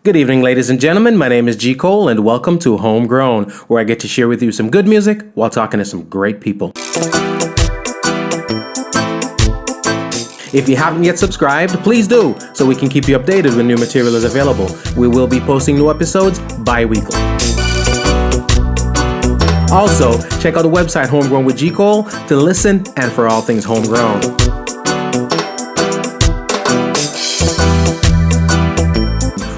Good evening, ladies and gentlemen. My name is G. Cole, and welcome to Homegrown, where I get to share with you some good music while talking to some great people. If you haven't yet subscribed, please do, so we can keep you updated when new material is available. We will be posting new episodes bi-weekly. Also, check out the website Homegrown with G. Cole to listen and for all things homegrown.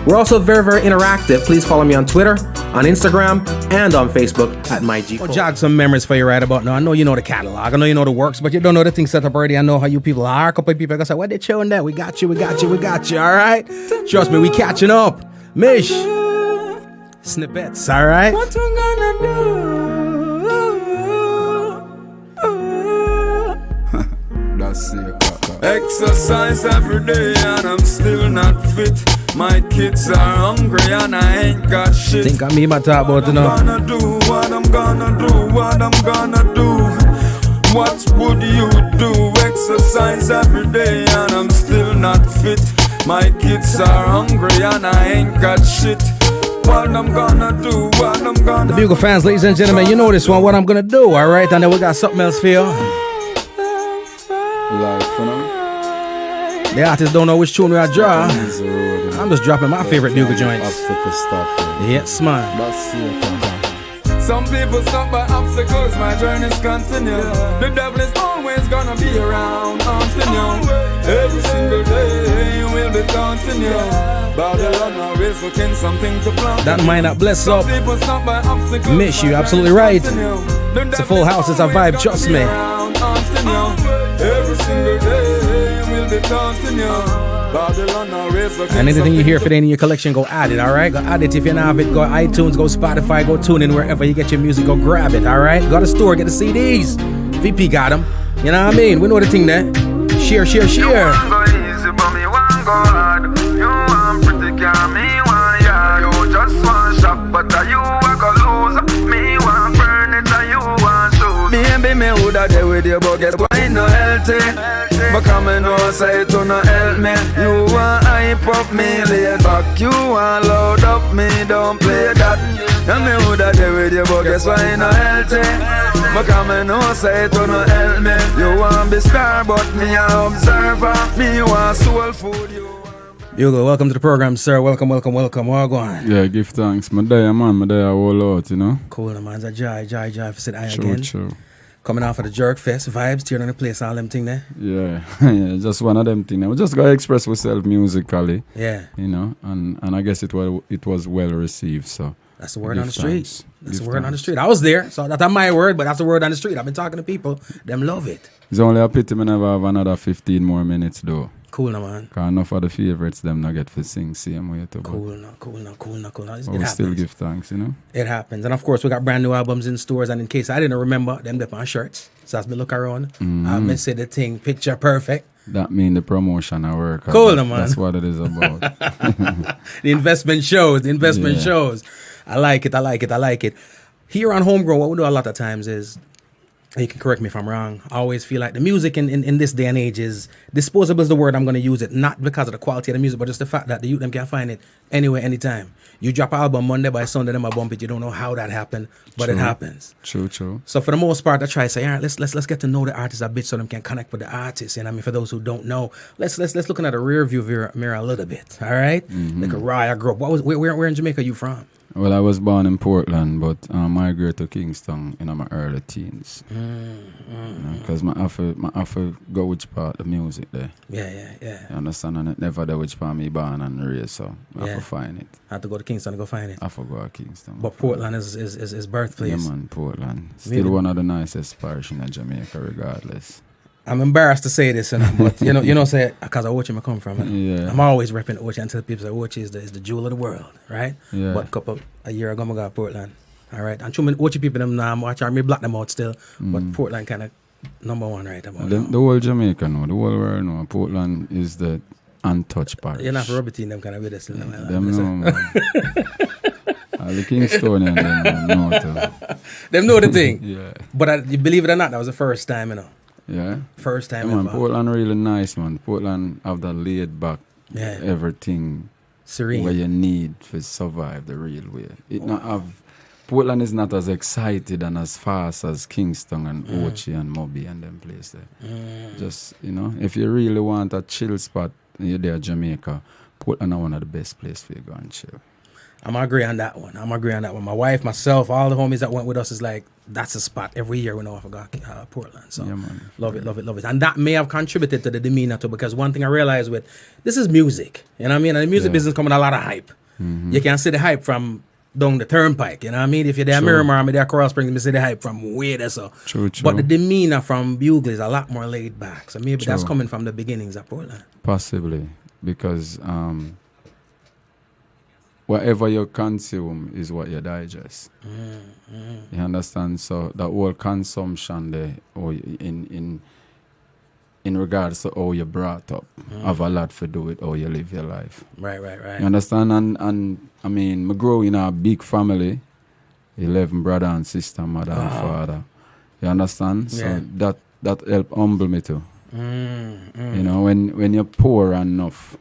We're also very interactive. Please follow me on Twitter, on Instagram, and on Facebook at MyG. I'll jog some memories for you right about now. I know you know the catalog. I know you know the works, but you don't know the thing set up already. I know how you people are. A couple of people are going to say, what they showing that? We got you. All right? Trust me, we catching up. Mish. Snippets. All right? What you gonna do? That's it. Exercise every day and I'm still not fit. My kids are hungry and I ain't got shit. Think of me about talk about you know. What I'm gonna do. What would you do? Exercise every day and I'm still not fit. My kids are hungry and I ain't got shit. What I'm gonna do. The Bugle fans, ladies and gentlemen, you know this one, what I'm gonna do, alright? And then we got something else for you. Life, you know? The artists don't know which tune we are draw. I'm just dropping my favorite Bugle joints. Yes, man. Some people stop by obstacles, my journey's continue. The devil is always gonna be around, haunting you. Every single day will be taunting you. Babylon always looking something to plant. That might not bless up. Mish, you absolutely right. It's a full house, it's a vibe, trust me. Every single day will be taunting you. And anything you hear, if it ain't in your collection, go add it, alright? Go add it. If you don't have it, go iTunes, go Spotify, go tune in wherever you get your music, go grab it, alright? Go to the store, get the CDs. VP got them. You know what I mean? We know the thing there. Share. You want go easy, but me want go hard. You want pretty girl, me want yard. You just want shop, but you want go lose. Me want furniture, you want shoes. Baby, me woulda there with you, but guess why no healthy? But come and know, say to no help me. You want hype up me, laid back. You want load up me, don't play that. And me woulda there with you, but guess why no healthy? But come and know, say to no help me. You want be star, but me a observer. Me want soul food, you want... Bugle, welcome to the program, sir. Welcome. What going? Yeah, give thanks. My day, man. My day, I whole lot, you know. Cool, man. It's a joy for sit eye again. True. Coming off of the Jerk Fest vibes, tearing on the place, all them thing there. Yeah, just one of them things. We just gotta express ourselves musically. Yeah. You know, and I guess it was well received. So that's the word on the street. That's the word on the street. I was there, so that's not my word, but that's the word on the street. I've been talking to people. Them love it. It's only a pity me never have another 15 more minutes though. Cool now, man. Cause enough of the favorites them not get to sing same way too. Cool now. It We happens. still give thanks, you know. It happens. And of course, we got brand new albums in stores. And in case I didn't remember, them on shirts. So as me look around, I may say the thing, picture perfect. That mean the promotion I work. Cool, man. That's what it is about. The investment shows. I like it. Here on Homegrown, what we do a lot of times is, and you can correct me if I'm wrong, I always feel like the music in this day and age is disposable is the word I'm going to use it, not because of the quality of the music, but just the fact that the youth them can find it anywhere, anytime. You drop an album Monday, by Sunday, them I bump it. You don't know how that happened, but it happens. True. So for the most part, I try to say, all right, let's get to know the artist a bit so them can connect with the artist. And I mean, for those who don't know, let's looking at a rear view mirror a little bit. All right, like a Rye, I grew up. Where in Jamaica are you from? Well, I was born in Portland, but I migrated to Kingston in my early teens. Because my offer go which part of the music there. Yeah. You understand? And it never there which part me born and raised, so I have to find it. I have to go to Kingston to go find it. I have to go to Kingston. But Portland is birthplace. Yeah, man, Portland. Still one of the nicest parish in Jamaica, regardless. I'm embarrassed to say this, but you know, say because I watch him I come from. Yeah. I'm always repping Ochi and tell people that Ochi is the jewel of the world, right? Yeah. But a year ago I got Portland, all right. And true, Ochi people them now watch me block them out still, but Portland kind of number one right about the whole Jamaica know, the whole world know. Portland is the untouched parish. You're not for rubber team them kind of with us still. Them know, man. The Kingstonian them know too. Them know the thing. Yeah. But you believe it or not, that was the first time, you know. Yeah. First time man, ever. Portland really nice, man. Portland have that laid back, Yeah. everything Serene. where you need to survive the real way. It not have Portland is not as excited and as fast as Kingston and Ochi and Moby and them place there. Just, if you really want a chill spot, you're there Jamaica, Portland are one of the best places for you to go and chill. I'm agree on that one. My wife, myself, all the homies that went with us is like, that's a spot every year we know I forgot Portland. So Yeah, man. love it. And that may have contributed to the demeanor too, because one thing I realized with, this is music, you know what I mean? And the music business coming a lot of hype. You can see the hype from down the turnpike, you know what I mean? If you're there Miramar, I'm there Coral Springs, you see the hype from way there, so. True. But the demeanor from Bugle is a lot more laid back. So maybe that's True. coming from the beginnings of Portland. Possibly, because whatever you consume is what you digest. You understand? So the whole consumption there, or in regards to how you're brought up, have a lot to do with how you live your life. Right. You understand? And I mean, I grew in a big family, 11 brother and sister, mother and father. You understand? Yeah. So that helped humble me too. You know, when you're poor enough,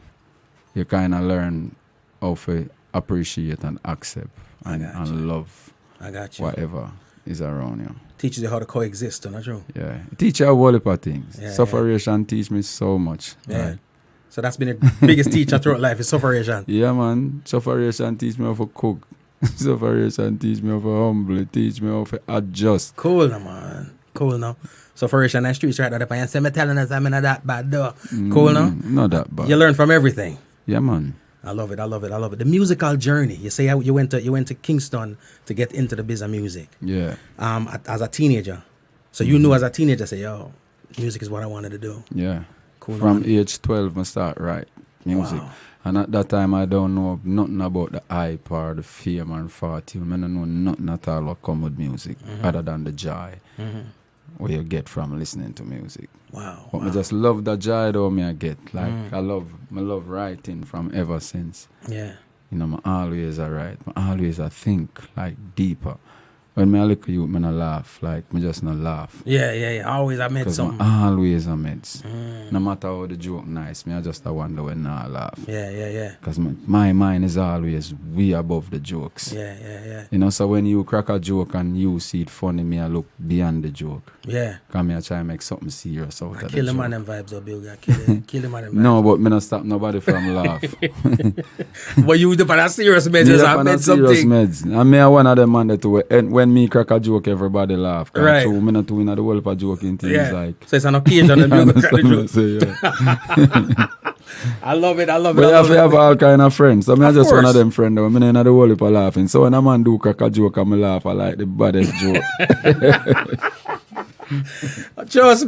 you kind of learn how to appreciate and accept and love I got you. whatever is around you. Teaches you how to coexist, not true? Yeah. It teach you a whole heap of things. Yeah, Sufferation teach me so much. Yeah. Right? So that's been the biggest teacher throughout life is sufferation. Yeah, man. Sufferation teach me how to cook. Sufferation teach me how to humble. It teach me how to adjust. Cool now, man. Cool now. Sufferation and streets right there. And say me telling us I'm not that bad though. Cool now? Not that bad. You learn from everything. Yeah, man. I love it. The musical journey. You say you went to Kingston to get into the biz of music. Yeah. As a teenager. So you knew as a teenager, say, yo, music is what I wanted to do. Yeah. Cool. From man. age 12, I start write music. Wow. And at that time, I don't know nothing about the hype or the fame and fortune. I don't know nothing at all what come with music other than the joy where you get from listening to music. Wow. But I just love the joy though I get. Like, I love writing from ever since. Yeah. You know, I always I write. I always I think, like, deeper. When I look at you, I laugh. Like, I just not laugh. Yeah. Always I met Because something. I always I met. No matter how the joke nice, I just I wonder when I laugh. Yeah. Because my mind is always way above the jokes. Yeah. You know, so when you crack a joke and you see it funny, me I look beyond the joke. Yeah. Because me I try to make something serious out of the Kill joke. him on them vibes, or Bill. Kill him on them vibes. No, but me not stop nobody from laugh. But you dip on a serious Me measures up and on a made serious something. meds. And me are one of them man that when me crack a joke, everybody laugh. Right. So me not doing the whole of a joking things Yeah. like. So it's an occasion and You Bill crack the understand joke. what I say, yeah. I love it. But you have to have all kind of friends. So me Of just one course. of them friends. I'm in the whole heap of laughing. So when a man do crack a joke, I'm laugh. I like the baddest joke. Trust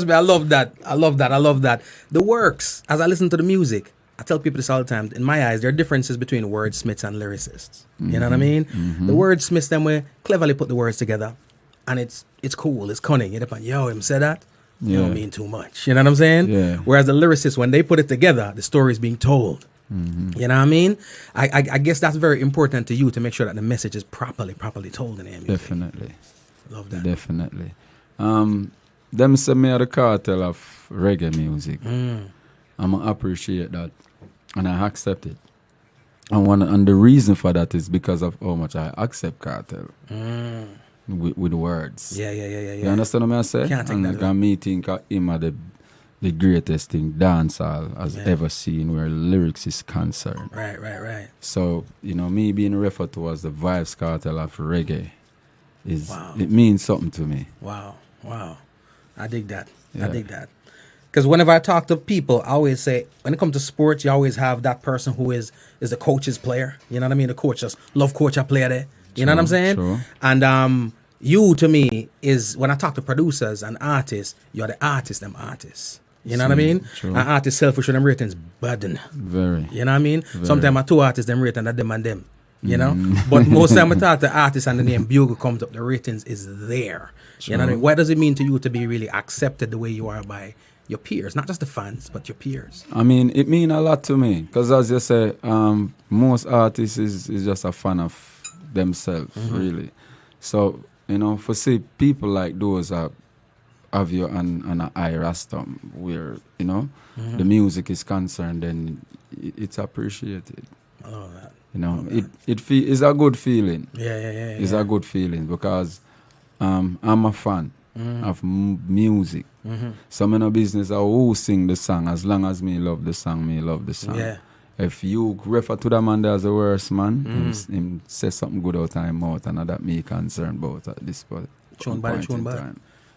me. I love that. The works, as I listen to the music, I tell people this all the time. In my eyes, there are differences between wordsmiths and lyricists. You know what I mean? The wordsmiths, them way cleverly put the words together, and it's cool, it's cunning. You're like, yo, him said that. You Yeah. don't mean too much. You know what I'm saying? Yeah. Whereas the lyricists, when they put it together, the story is being told. You know what I mean? I guess that's very important to you to make sure that the message is properly told in the music. Definitely. Love that. Definitely. Them say me are the cartel of reggae music. I'm appreciate that, and I accept it. And the reason for that is because of how much I accept cartel with words. Yeah. You understand what I say? Can't take And that like, me think him are the greatest thing dancehall has ever seen where lyrics is concerned. Right. So, you know, me being referred to as the Vibes Cartel of reggae Wow. it means something to me. Wow. I dig that. Yeah. Because whenever I talk to people, I always say, when it comes to sports, you always have that person who is the coach's player. You know what I mean? The coach just love coach a player there. You know what I'm saying? True. And you, to me, is when I talk to producers and artists, you're the artist, them artists. You know what I mean? True. An artist selfish with them ratings, burden. Very. You know what I mean? Sometimes I two artists, them rating that them and them. You know? But most time I talk to artists and the name Bugle comes up, the ratings is there. You know what I mean? What does it mean to you to be really accepted the way you are by your peers? Not just the fans, but your peers. I mean, it mean a lot to me. Because as you say, most artists is just a fan of themselves, really. So, you know, for see people like those have you on a high rasta where, you know, the music is concerned, then it's appreciated. I love that. You know, it's a good feeling. Yeah. It's a good feeling because I'm a fan of music. Some in a business are who sing the song. As long as me love the song, me love the song. Yeah. If you refer to the man as a worst man, him say something good out of him out, and that me concerned about at this point. Tune bad.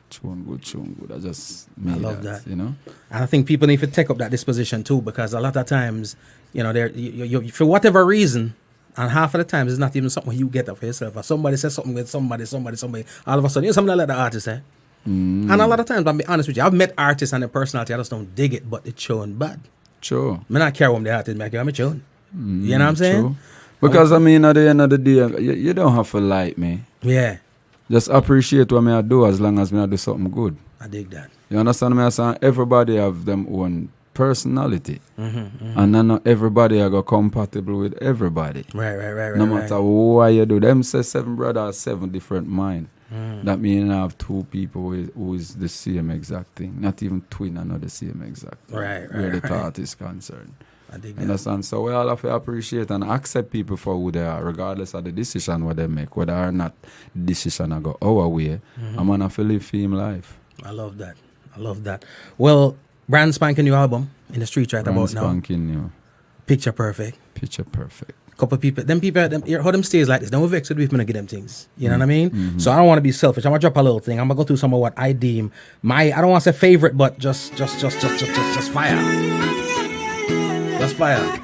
Tune good. I just I love that. you know. And I think people need to take up that disposition too, because a lot of times, you know, you for whatever reason, and half of the times it's not even something you get up for yourself. Or somebody says something with somebody, all of a sudden, you know, something like the artist say. And a lot of times, I'll be honest with you, I've met artists and their personality, I just don't dig it, but it's showing bad. Sure. I not care what the artist make, I'm showing. You know what I'm saying? True. Because I mean, at the end of the day, you don't have to like me. Yeah. Just appreciate what I do as long as I do something good. I dig that. You understand me? I'm saying everybody have them own personality. And not everybody are compatible with everybody. Right. No matter what you do. Them say 7 brothers, 7 different minds. That means I have 2 people who is the same exact thing. Not even twin and not the same exact thing. Right. Where the thought is concerned. I dig that. Understand? So we all have to appreciate and accept people for who they are, regardless of the decision what they make, whether or not the decision I go our way. I'm gonna have to live for him life. I love that. Well, brand spanking new album in the streets right about now. Spanking new. Picture perfect. Couple people, how them stays like this. Don't vex with me when I get them things. You know what I mean? So I don't want to be selfish. I'm gonna drop a little thing. I'm gonna go through some of what I deem I don't want to say favorite, but just fire. Just fire.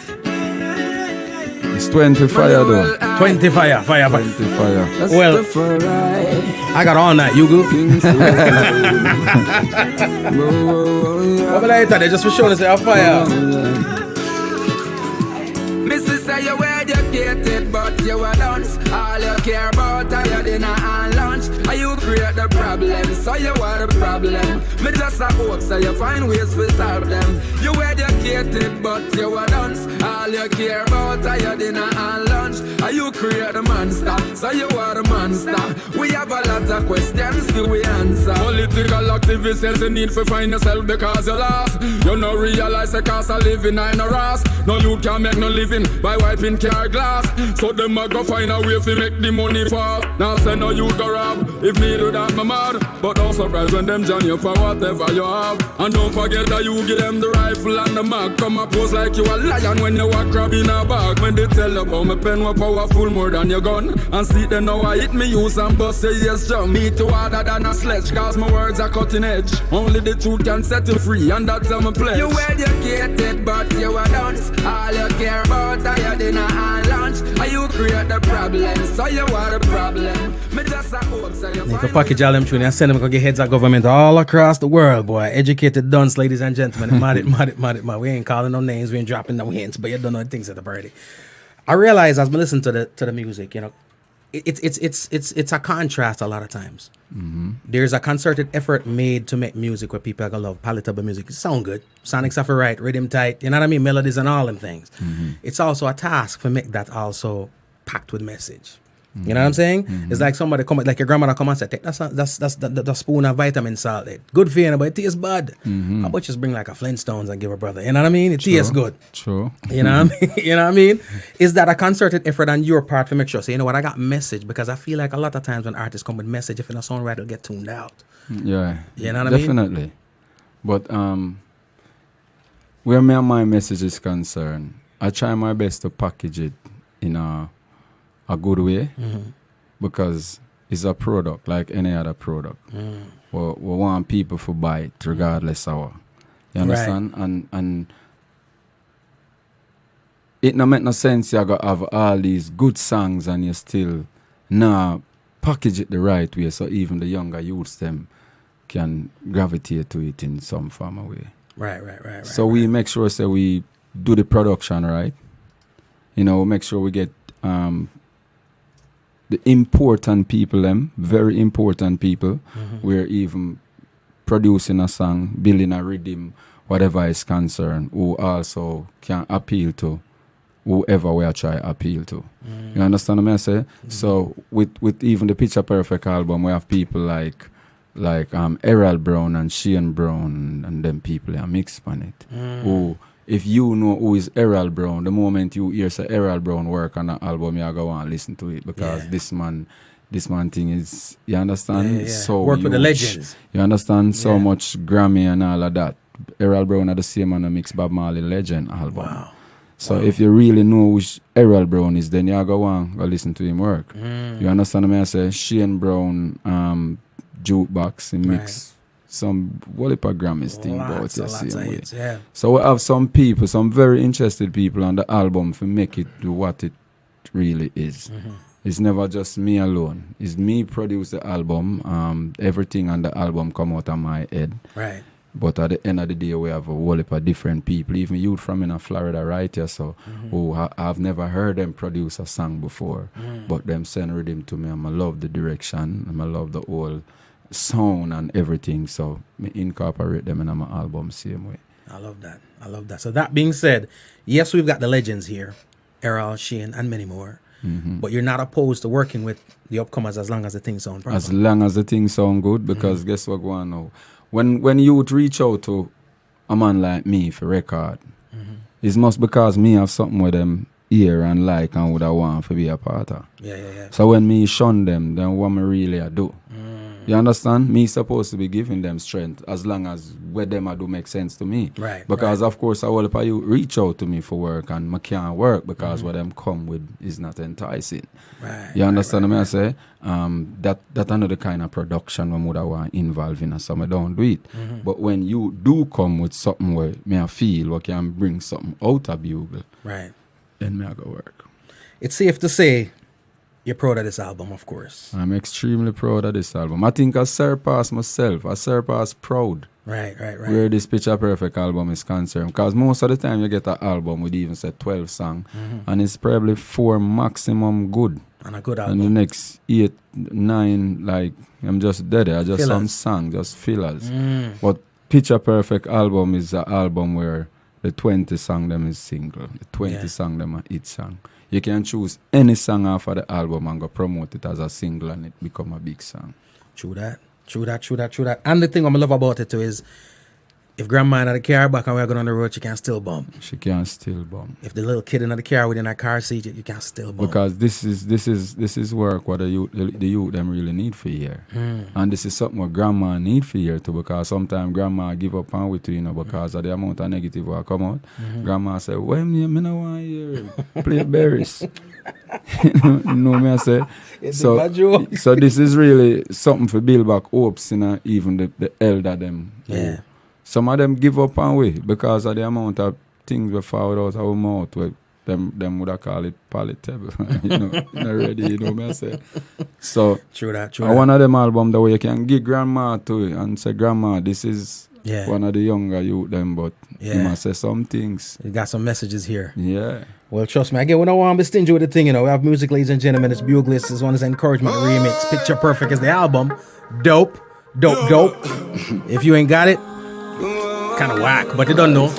It's 20 fire though. 20 fire. 20 fire. Well, I got all night. You good? What about that? They just for sure to say a fire. Mrs. say you're educated, but you are dunce. All you care about are your dinner and lunch. And you create the problem, so you are the problem. Me just a hope, so you find ways to solve them. You educated, but you are dunce. All you care about are your dinner and lunch. And you create the monster, so you are the monster. We have a lot of questions, do we answer? Political activists says the need to find yourself because you lost. You no realize the cost of living in a ras. No, you can make no living by wiping car glass. So them a go find a way to make the money fall. Now say no you go rob. If me do that my mad. But don't surprise when them join you for whatever you have. And don't forget that you give them the rifle and the mag. Come a pose like you a lion when you a crab in a bag. When they tell you about my pen was powerful more than your gun. And see them now I hit me use and bust say yes jump. Me too harder than a sledge cause my words are cutting edge. Only the truth can set you free and that's how me pledge. You educated but you are dunce. All you care about are your dinner and lunch. And you create the problem, so you are the problem. Me just a hope, so you Make a package all them tune and send them to get heads of government all across the world, boy. Educated dunce, ladies and gentlemen. Mad. We ain't calling no names, we ain't dropping no hints, but you don't know things at the party. I realize as I listen to the music, you know, it's a contrast a lot of times. There's a concerted effort made to make music where people are gonna love palatable music. It sound good, sonics are right, rhythm tight, you know what I mean, melodies and all them things. It's also a task to make that also packed with message. You know what I'm saying? It's like somebody come, like your grandmother come and say, take that's the spoon of vitamin salt. Good for you, but it tastes bad. How about just bring like a Flintstones and give a brother? You know what I mean? It tastes good. True. You know what I mean? You know what I mean? Is that a concerted effort on your part to make sure? So you know what? I got message because I feel like a lot of times when artists come with message, if it's not songwriter, it'll get tuned out. Yeah. You know what I mean? Definitely. But where me and my message is concerned, I try my best to package it in a good way because it's a product like any other product. We want people to buy it regardless of. You understand? Right. And it no make no sense you got have all these good songs and you still package it the right way so even the younger youths them can gravitate to it in some form of way. Right. So we make sure we do the production right. You know, make sure we get the important people, very important people, we're even producing a song, building a rhythm, whatever is concerned, who also can appeal to whoever we are trying to appeal to. You understand what I say? So with even the Picture Perfect album, we have people like Errol Brown and Shane Brown and them people are mixed on it, who if you know who is Errol Brown, the moment you hear say Errol Brown work on an album, you go and listen to it because this man thing is, you understand? So work with the huge. legends. You understand? So much Grammy and all of that. Errol Brown are the same on the Mix Bob Marley Legend album. Wow. So if you really know which Errol Brown is, then you go on go listen to him work. You understand what I say? Shane Brown jukebox and mix some Wallapa Grammys thing about the same way. Yeah. So we have some people, some very interested people on the album to make it do what it really is. It's never just me alone. It's me produce the album. Everything on the album come out of my head. Right. But at the end of the day, we have a whole heap of different people, even youth from in Florida right here, so who I've never heard them produce a song before, but them send rhythm to me, and I love the direction, and I love the whole sound and everything, so I incorporate them in my album same way. I love that. So that being said, yes, we've got the legends here, Errol, Shane, and many more. But you're not opposed to working with the upcomers as long as the things sound proper. As long as the things sound good, because guess what going on now? When youth reach out to a man like me for record, it's must because me have something with them hear and like and would I want to be a part of. Yeah. So when me shun them, then what me really I do? You understand? Me supposed to be giving them strength as long as what them I do make sense to me. Right. Because of course I will if you reach out to me for work and I can't work because what them come with is not enticing. Right. You understand what I say? That another kind of production when would I want involved in, so I don't do it. But when you do come with something where me I feel what can bring something out of Bugle, Right. then me I go work. It's safe to say you're proud of this album, of course. I'm extremely proud of this album. I think I surpass myself. I surpass proud Right. where this Picture Perfect album is concerned. Because most of the time you get an album with even say 12 songs, and it's probably 4 maximum good. And a good And album. the next 8, 9, like, I'm just dead. I just Fillers. some songs, just fillers. But Picture Perfect album is an album where the 20 song them is single. The 20 song them are hit song. You can choose any song off of the album and go promote it as a single and it become a big song. True that. And the thing I love about it too is if grandma in the car back and we're going on the road, she can still bump. She can still bump. If the little kid in the car within a car seat, you can still bump. Because this is work what the youth them really need for here. And this is something what grandma need for here too, because sometimes grandma give up on with you, because of the amount of negative will come out. Grandma say, well, me no want to hear him play berries. You know me I say? So this is really something for build back hopes in even the elder them. Yeah. Some of them give up on way because of the amount of things we found out our mouth where them would have called it palatable. Not ready, you know me I say. So True that. one of them album the way you can give grandma to it and say, grandma, this is one of the younger youth them, but you must say some things. You got some messages here. Yeah. Well, trust me, again, we don't want to be stingy with the thing, We have music, ladies and gentlemen. It's Buglist. This one is Encouragement Remix. Picture Perfect is the album. Dope. If you ain't got it, kind of whack, but you don't know.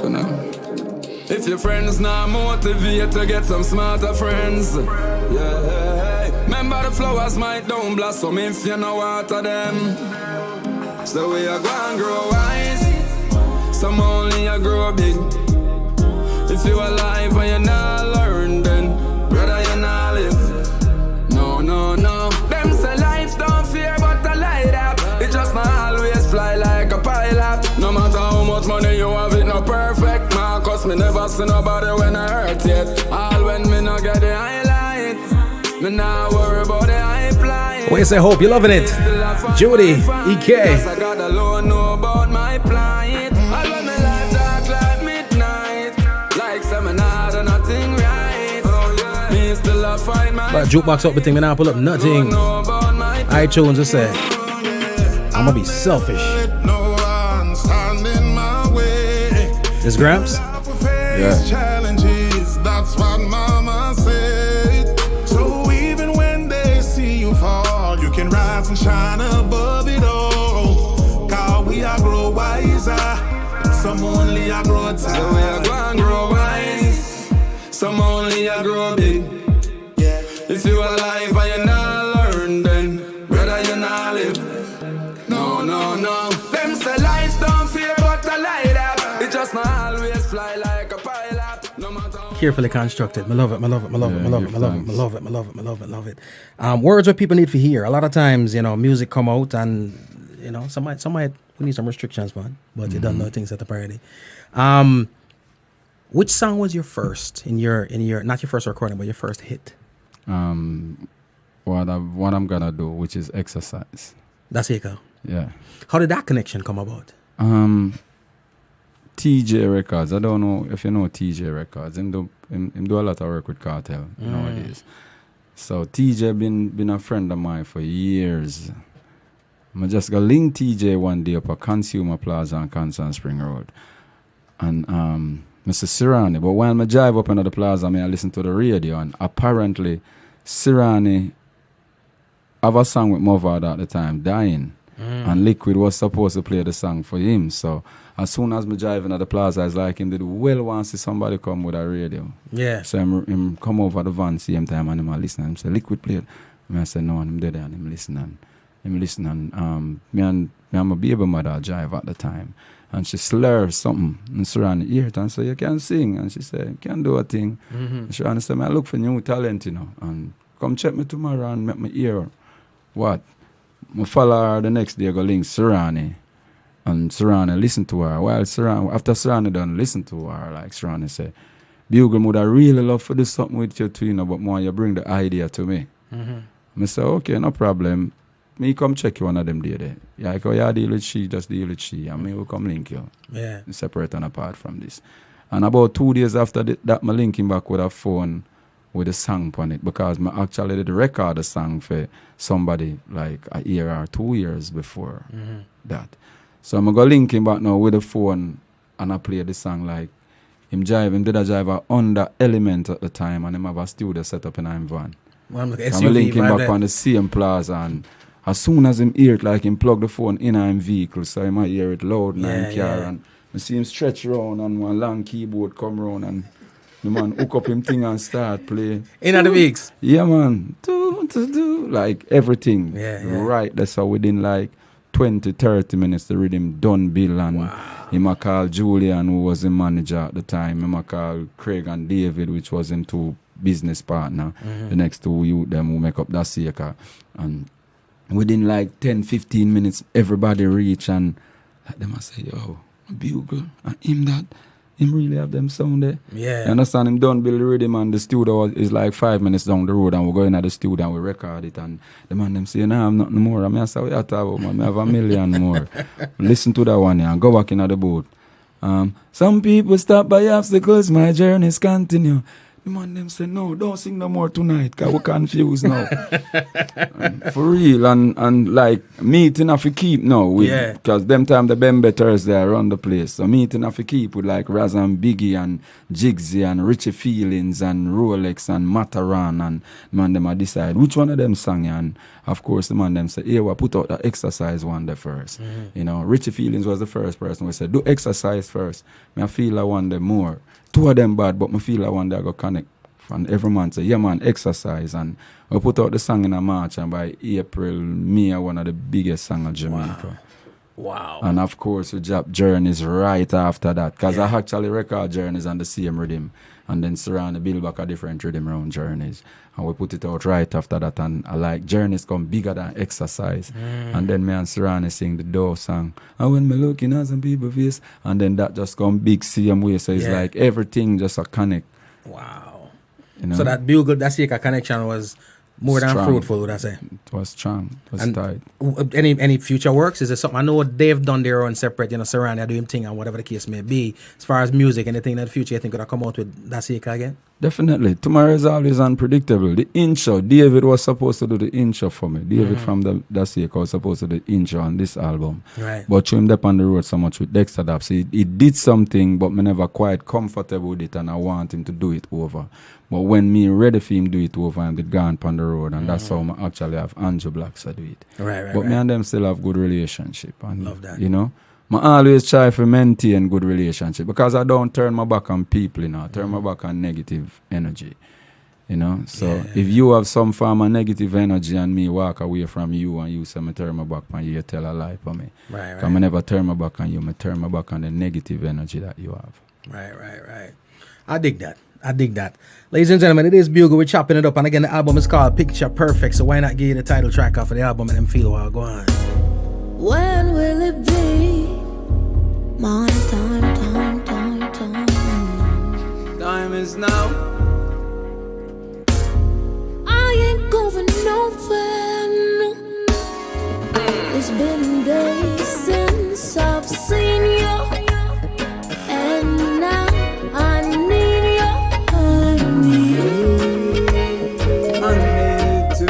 If your friends not motivate to get some smarter friends, remember the flowers might don't blossom if you know water them. So we are going to grow wise, some only a grow big. If you alive and you not learn, then brother you not live. No. Them say life don't fear but a light up. It just not always fly like a pilot. No matter how much money you have, it not perfect. Cause me never see nobody when I hurt yet. All when me not get the highlight, me not worry about the hype line. What you say, Hope? You loving it? Judy, EK. I got alone know about my plight. All when me life dark like midnight, like seminars and nothing right. Me still a fight my. But jukebox up the thing, and I pull up nothing. iTunes just say, I'ma be selfish. This Gramps? Yeah. Challenges, that's what mama said. So even when they see you fall, you can rise and shine above it all. Cause we are grow wiser, some only are grow tired. So we are going to grow wise, some only are grow big. If you alive and you not learn, then brother you not live. No. Them say life don't fear but a light up. It just not always fly like a Carefully constructed. I love it. I love it. I love it. I Yeah, love it. give I love it. I thanks. love it. I love it. I love it. I love it. Words what people need to hear. A lot of times, music come out and some might we need some restrictions, man. But you don't know things at the party. Which song was your first in your not your first recording, but your first hit? What I'm gonna do, which is exercise. That's it, girl. Yeah. How did that connection come about? TJ Records. I don't know if you know TJ Records. Him do a lot of work with Cartel nowadays. So TJ been a friend of mine for years. I just got link TJ one day up at Consumer Plaza on Constant Spring Road. And Mr. Sirani. But when I drive up into the plaza, I listen to the radio, and apparently Sirani have a song with Movat at the time, Dying. And Liquid was supposed to play the song for him. So as soon as me driving at the plaza, it's like him did well want to see somebody come with a radio. Yeah. So him come over the van same time and him a listen. Him say, Liquid play it. I said, no, and him did it, and him listen. Me and my baby mother drive at the time. And she slurs something. And Sirani hear it and say, you can sing. And she said, you can do a thing. And Sirani said, I look for new talent, And come check me tomorrow and make me hear what. I follow her the next day, go link Sirani. And Sirani listen to her. After Sirani done listen to her, like Sirani say, Bugle would I really love to do something with you too, but more you bring the idea to me. I say, okay, no problem. Me come check you one of them day there. Yeah, I go, yeah, deal with she, just deal with she. And me will come link you. Yeah. Separate and apart from this. And about 2 days after that, I link him back with a phone with a song on it, because I actually did record a song for somebody like a year or 2 years before that. So I'm going to link him back now with a phone, and I play the song like him did a drive under Element at the time, and him have a studio set up in him van. Well, like I'm link him back on the same plaza, and as soon as him hear it, like him plug the phone in him vehicle, so he might hear it loud in him car, and I see him stretch around and one long keyboard come around, and the man hook up him thing and start play. In the mix. Yeah, man. Do, like everything. Yeah. Right. That's how within like 20-30 minutes the rhythm done Bill, and him a call Julian, who was the manager at the time. Him a call Craig and David, which was him two business partner. The next two youth them who make up that circle. And within like 10-15 minutes everybody reach, and like them I say, yo, Bugle and him that. Him really have them sound there. Yeah. You understand? Him done build the rhythm, and the studio is like 5 minutes down the road, and we go in at the studio and we record it, and the man them say, nah, I have nothing more. I say, what you talk about, man? I have a million more. Listen to that one here and go back in at the boat. Some people stop by obstacles, my journeys continue. The man them say, no, don't sing no more tonight, because we're confused now. For real, and like, meeting have to keep now. Because them time the Bembe Thursday around the place. So meeting have to keep with like Raz and Biggie and Jigsy and Richie Feelings and Rolex and Mataran, and the man them a decide which one of them sang. And of course the man them say, hey, we put out the exercise one there first. Richie Feelings was the first person. We said, do exercise first. I feel I want them more. Two of them bad, but I feel I want to go connect. And every man say, yeah man, exercise. And we put out the song in a March, and by April, me are one of the biggest songs of Jamaica. Wow. And of course we drop Journeys right after that, because I actually record Journeys on the same rhythm, and then surround the build back a different rhythm around Journeys, and we put it out right after that. And I like Journeys come bigger than exercise. And then me and Serrani sing the Door song, and when me looking at some people face, and then that just come big same way. So it's like everything just a connect. Wow. So that Bugle, that Sika connection was more than fruitful, would I say? It was strong. It was tight. Any future works? Is there something? I know they've done their own separate, Serrani are doing thing and whatever the case may be. As far as music, anything in the future you think could come out with that Sika again? Definitely. Tomorrow is always unpredictable. The intro, David was supposed to do the intro for me. David from the Sika was supposed to do the intro on this album. Right. But him up on the road so much with Dexter Daps. He did something, but me never quite comfortable with it, and I want him to do it over. But when me ready for him do it over, I'm gone on the road, and that's how I actually have Andrew Blacks to do it. Right. But me and them still have good relationship. And, love that. I always try to maintain good relationship, because I don't turn my back on people, turn my back on negative energy. So if you have some form of negative energy and me walk away from you, and you say me turn my back on you, tell a lie for me. Right. Because I never turn my back on you, I turn my back on the negative energy that you have. Right. I dig that. I dig that. Ladies and gentlemen, it is Bugle. We're chopping it up. And again, the album is called Picture Perfect. So why not give you the title track off of the album and then feel while go on. When will it be my time, time, time, time? Time is now. I ain't going nowhere, no. It's been days since I've seen you, and now I need you. I need to.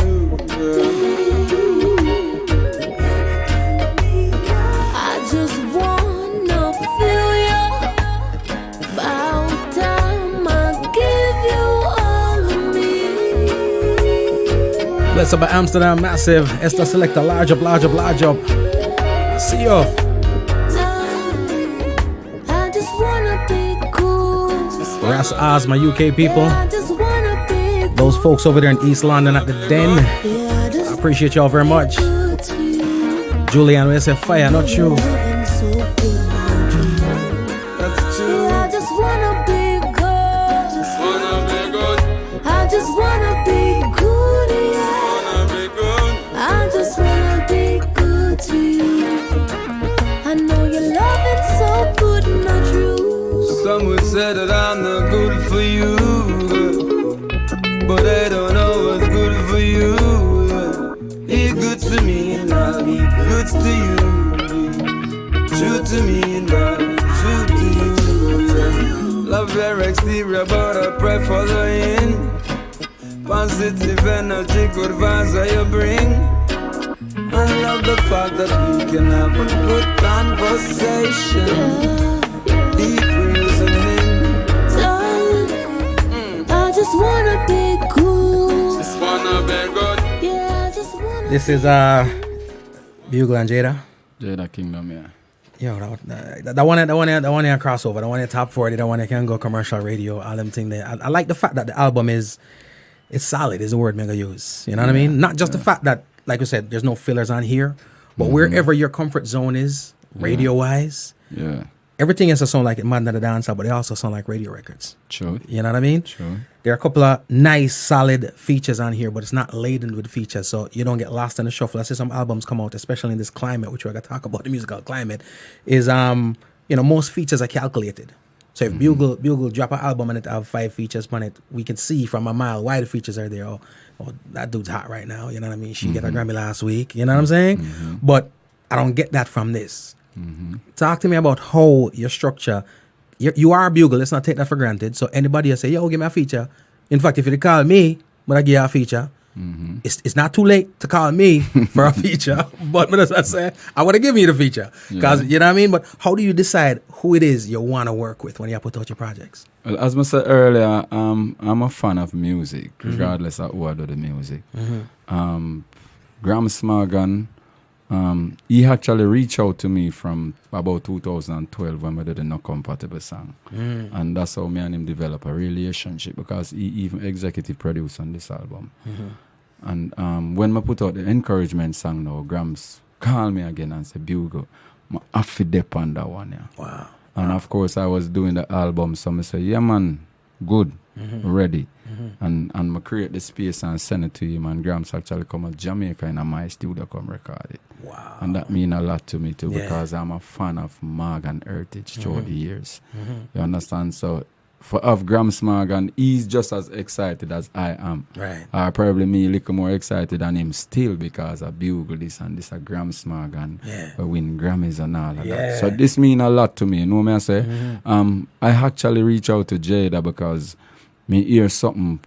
I just wanna feel you. About time I give you all of me. Bless up by Amsterdam, massive. Esther Selector, large up, large up, large up. I see you. I just wanna be cool. Ras Oz, my UK people. I just wanna be Those folks over there in East London at the Den. Yeah, I I just appreciate y'all very much. good to you. Julian, we say fire, not you. Loving so good. That's true. Yeah, I just wanna be good. Wanna be good. I just wanna be good, yeah. Wanna be good. I just wanna be good to you. I know your loving so good, not true. Some would say that I'm not good for you, but I don't know what's good for you. Be good to me and I'll be good to you. True to me and I'll be true to you. Love your exterior, but I prefer the in. Positive energy, good vibes that you bring. I love the fact that we can have a good conversation. Deep reasoning. I just wanna be cool. Just wanna be good. Yeah, I just wanna. This is Bugle and Jada. Jada Kingdom, yeah. Yo, that one here crossover, the one here top 40, the one here can go commercial radio, all them thing there. I like the fact that the album it's solid, is the word I'm gonna use. You know what I mean? Not just the fact that, like I said, there's no fillers on here, but wherever your comfort zone is, radio wise, Yeah. everything is to sound like it might not a dancer, but they also sound like radio records. True. You know what I mean? True. There are a couple of nice, solid features on here, but it's not laden with features, so you don't get lost in the shuffle. I see some albums come out, especially in this climate, which we're gonna talk about, the musical climate, is most features are calculated. So if Bugle drop an album and it have 5 features on it, we can see from a mile why the features are there. Oh, that dude's hot right now. You know what I mean? She got a Grammy last week. You know what I'm saying? But I don't get that from this. Talk to me about how your structure. You are a Bugle. Let's not take that for granted. So anybody will say, "Yo, give me a feature." In fact, if you call me, but I give you a feature. It's not too late to call me for a feature, but as I say, I want to give you the feature because you know what I mean. But how do you decide who it is you want to work with when you put out your projects? Well, as I said earlier, I'm a fan of music, regardless of who I do the music. Graham Smargan, he actually reached out to me from about 2012 when we did the No Compatible song. And that's how me and him develop a relationship because he even executive produced on this album. And when I put out the encouragement song now, Grams called me again and said, Bugle, I have to dip on that one. Yeah. Wow. And of course I was doing the album, so I said, yeah man, good, ready. And I create the space and send it to him, and Grams actually come to Jamaica in my studio come record it. Wow. And that mean a lot to me too Yeah. because I'm a fan of Marg and Heritage throughout the years. You understand? So for Grams Margan, he's just as excited as I am. Right. Or probably me a little more excited than him still because I Bugle this and this a Grams Margan. Yeah. We win Grammys and all of Yeah. that. So this mean a lot to me. You know what I say? I actually reach out to Jada because me hear something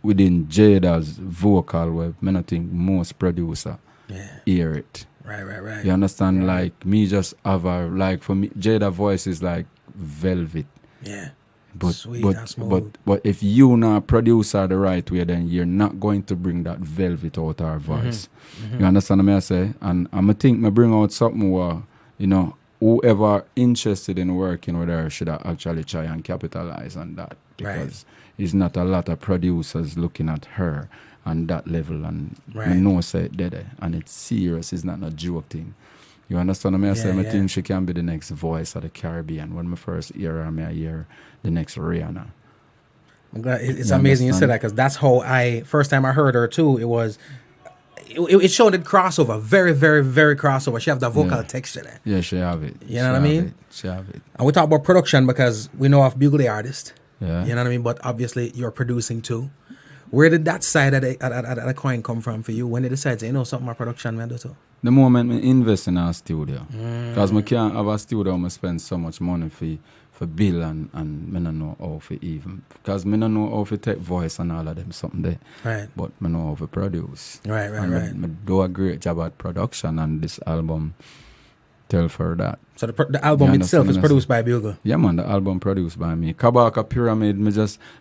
within Jada's vocal where me not think most producer hear it. Right. You understand? Like me just have a like for me Jada voice is like velvet. Yeah. But Sweet and smooth. but if you not produce her the right way, then you're not going to bring that velvet out our voice. You understand what I say? And I think I bring out something where, you know, whoever interested in working with her should actually try and capitalize on that. Because it's not a lot of producers looking at her on that level, and I know say it dead, and it's serious, it's not a joke thing. You understand what I say? I think she can be the next voice of the Caribbean. When I first hear her, I hear the next Rihanna. I'm glad it's You amazing you understand? said that because that's how first time I heard her too. It showed the crossover, very, very, very crossover. She have the vocal Yeah. texture there. Yeah, she have it. You know what I mean? She have it. And we talk about production because we know of Bugle the artist. Yeah. You know what I mean? But obviously you're producing too. Where did that side of the coin come from for you? When did you decide to, something my production man do too? The moment I invest in a studio. Because I can't have a studio I spend so much money for bill and I don't know how to even. Because I don't know how to take voice and all of them something there. Right. But I know how to produce. Right. I do a great job at production and this album tell for that. So the album Yeah, itself is understand, produced by Bugle. Yeah, man, the album produced by me. Kabaka Pyramid,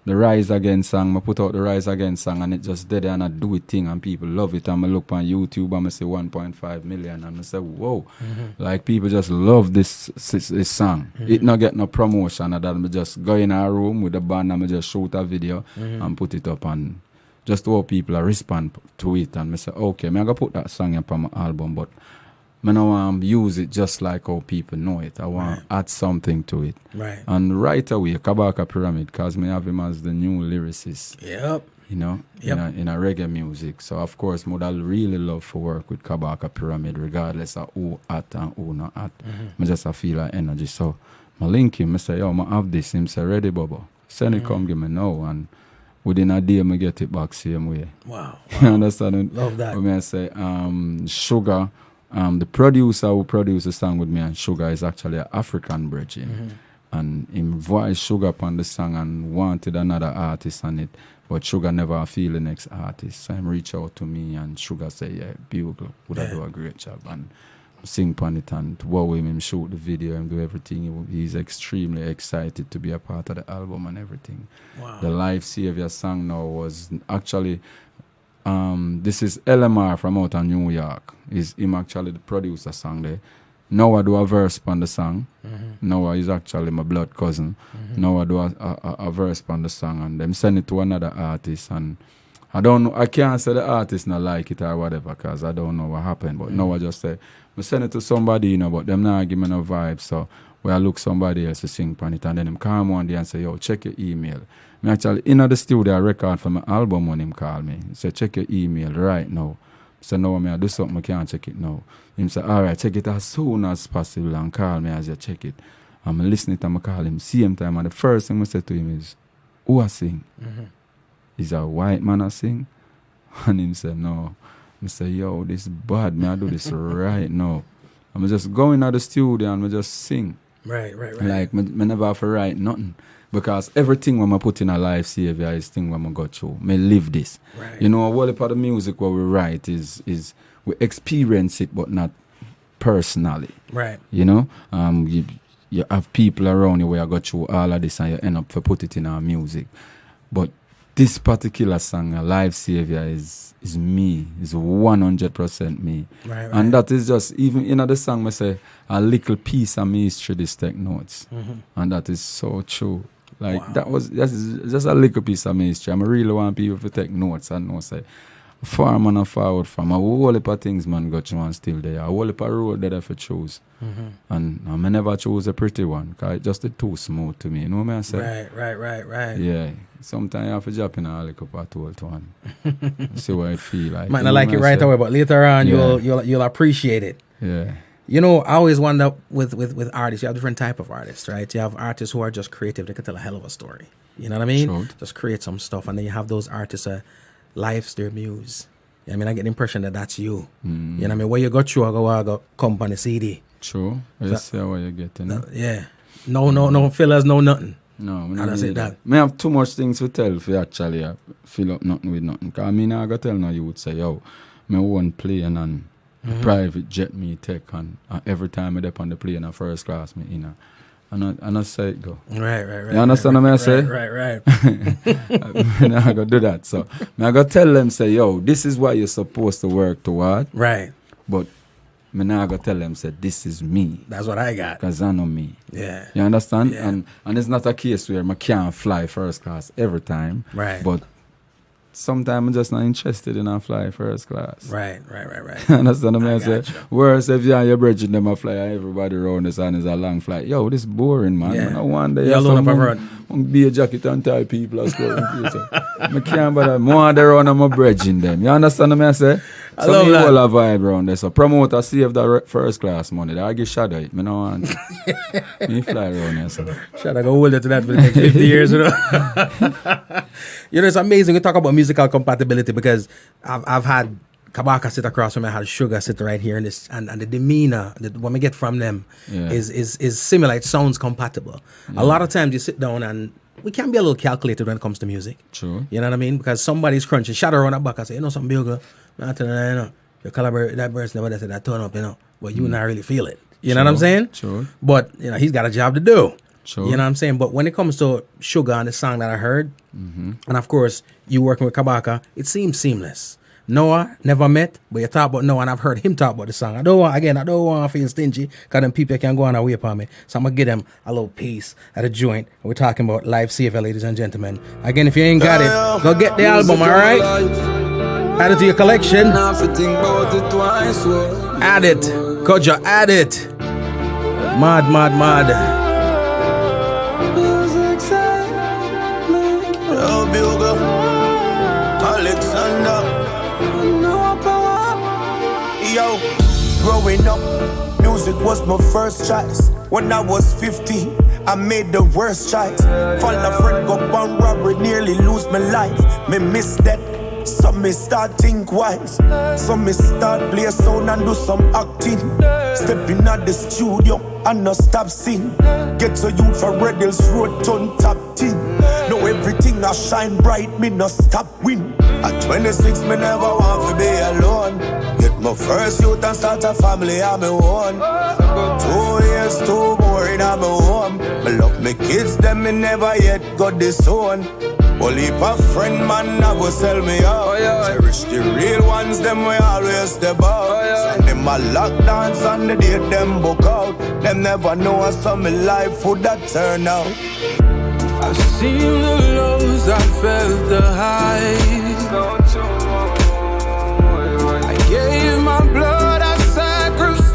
the Rise Again song, I put out the Rise Again song and it just did it and I do it thing and people love it. And I look on YouTube and I say 1.5 million and I say, whoa, like people just love this song. It not get no promotion and that I just go in a room with the band and I just shoot a video and put it up and just how people respond to it and I say, okay, I'm going to put that song up on my album, but I don't want to use it just like how people know it. I want to add something to it. Right. And right away, Kabaka Pyramid, because I have him as the new lyricist, Yep. in a reggae music. So, of course, I really love to work with Kabaka Pyramid, regardless of who at and who not at. I just feel like energy. So, I link him, I say, yo, I have this. Him say, ready, Bobo. Send it, come give me now. And within a day, I get it back same way. Wow. You understand? Love that. When I say, Sugar, the producer who produced the song with me and Sugar is actually an African bridging. And him voice Sugar upon the song and wanted another artist on it. But Sugar never feel the next artist. So him reach out to me and Sugar say, yeah, Bugle would do a great job. And sing upon it and wow him shoot the video and do everything. He's extremely excited to be a part of the album and everything. Wow. The Life Savior song now was actually... this is LMR from out of New York. Is him actually the producer song there. Now I do a verse on the song. Now he's actually my blood cousin. Now I do a verse on the song and them send it to another artist and I don't know, I can't say the artist not like it or whatever because I don't know what happened. But now I just say, I send it to somebody, but them not give me no vibe. So I look somebody else to sing on it and then them come one day and say, yo, check your email. Me actually in the studio I record for my album when him call me. He say, check your email right now. So now I do something, I can't check it now. Him say, all right, check it as soon as possible and call me as you check it. I'm listening to him, I call him same time and the first thing I say to him is, who I sing? Is a white man I sing? And him say, no. I say, yo, this bad, man, I do this right now. I'm just going out the studio and I just sing. Right. Like, I never have to write nothing. Because everything when I put in a Life Savior is thing when I go through. I live this. Right. You know, a whole lot of the music what we write is we experience it but not personally. Right. You know? You have people around you where you go through all of this and you end up for put it in our music. But this particular song, Life Savior, is me. Is 100% me. Right. And that is just, even in the song, I say, a little piece of me history, this take notes. And that is so true. Like, that's just a little piece of me history. I really want people to take notes and know, say, far man and forward from a whole heap of things man got you and still there. A whole heap of road that I for choose. And I never choose a pretty one because it's just too smooth to me. You know what I say? Right. Yeah. Sometimes you have to jump in a helicopter to one. See what it feel like. Might not like it right away, but later on you'll appreciate it. Yeah. You know, I always wonder with artists, you have different type of artists, right? You have artists who are just creative, they can tell a hell of a story. You know what I mean? Sure. Just create some stuff. And then you have those artists, life's their muse. I mean, I get the impression that that's you. You know what I mean? Where you got through, I go company CD. True. I see what you're getting. Yeah. No fillers, no nothing. No, And I say that. I have too much things to tell if you actually fill up nothing with nothing. Because I mean, I got to tell no you would say, yo, I won't play and a private jet me take and every time I dip on the plane a first class me in and I say it go. Right. You understand what I say? Right. And I gotta do that. So I gotta tell them, say, yo, this is what you're supposed to work toward. Right. But I gotta tell them, say, this is me. That's what I got. Because I know me. Yeah. You understand? Yeah. And it's not a case where I can't fly first class every time. Right. But sometimes I'm just not interested in a fly first class. Right. Understand what I say? gotcha. Worse if you and your brethren them a fly and everybody around the sun is a long flight. Yo, this boring, man. Yeah. Man, I wonder You alone up around. be a jacket and tie people as well in future. I can't bother. More there on my brethren them. You understand what I say? I So love me that. all a vibe around there. So promoter save that first class money. I give shadow it. Me no want. Me fly around there. So. Should I go hold it to that for the next 50 years? You know? You know, it's amazing. We talk about musical compatibility because I've had Kabaka sit across from me, I had Sugar sit right here, and the demeanor that when we get from them is similar. It sounds compatible. A lot of times you sit down and we can be a little calculated when it comes to music. True. You know what I mean? Because somebody's crunching, shadow around the back and say, you know something, Bugle, you know, you collaborate with that person, that said that turn up, you know, but you not really feel it. You know what I'm saying? True. But you know, he's got a job to do. True. You know what I'm saying? But when it comes to Sugar and the song that I heard, and of course you working with Kabaka, it seems seamless. Noah, never met, but you talk about Noah, and I've heard him talk about the song. I don't want to feel stingy, because them people can go on away upon me. So I'm going to give them a little piece at a joint. We're talking about Live Saver, ladies and gentlemen. Again, if you ain't got it, go get the album, all right? Add it to your collection. Add it. Koja, add it. Mad. Yo, Bugle, Alexander. Yo, growing up, music was my first choice. When I was 15, I made the worst choice. Fall a friend, go on robbery, nearly lose my life. Me miss that, so me start think wise. So me start play a sound and do some acting. Stepping at the studio and not stop sing. Get to you for Red Hills Road, turn top 10. Know everything I shine bright, me no stop win. At 26, me never want to be alone. Get my first youth and start a family on my own. 2 years too boring on my home. Me love me kids, them me never yet got this own. Only a friend man I go sell me out. Cherish the real ones, them we always step out. Send them a lock dance and the date them book out. Them never know how some life would that turn out. I've seen the lows, I felt the highs. I gave my blood, I sacrificed.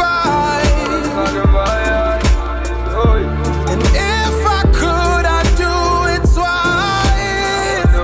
And if I could, I'd do it twice.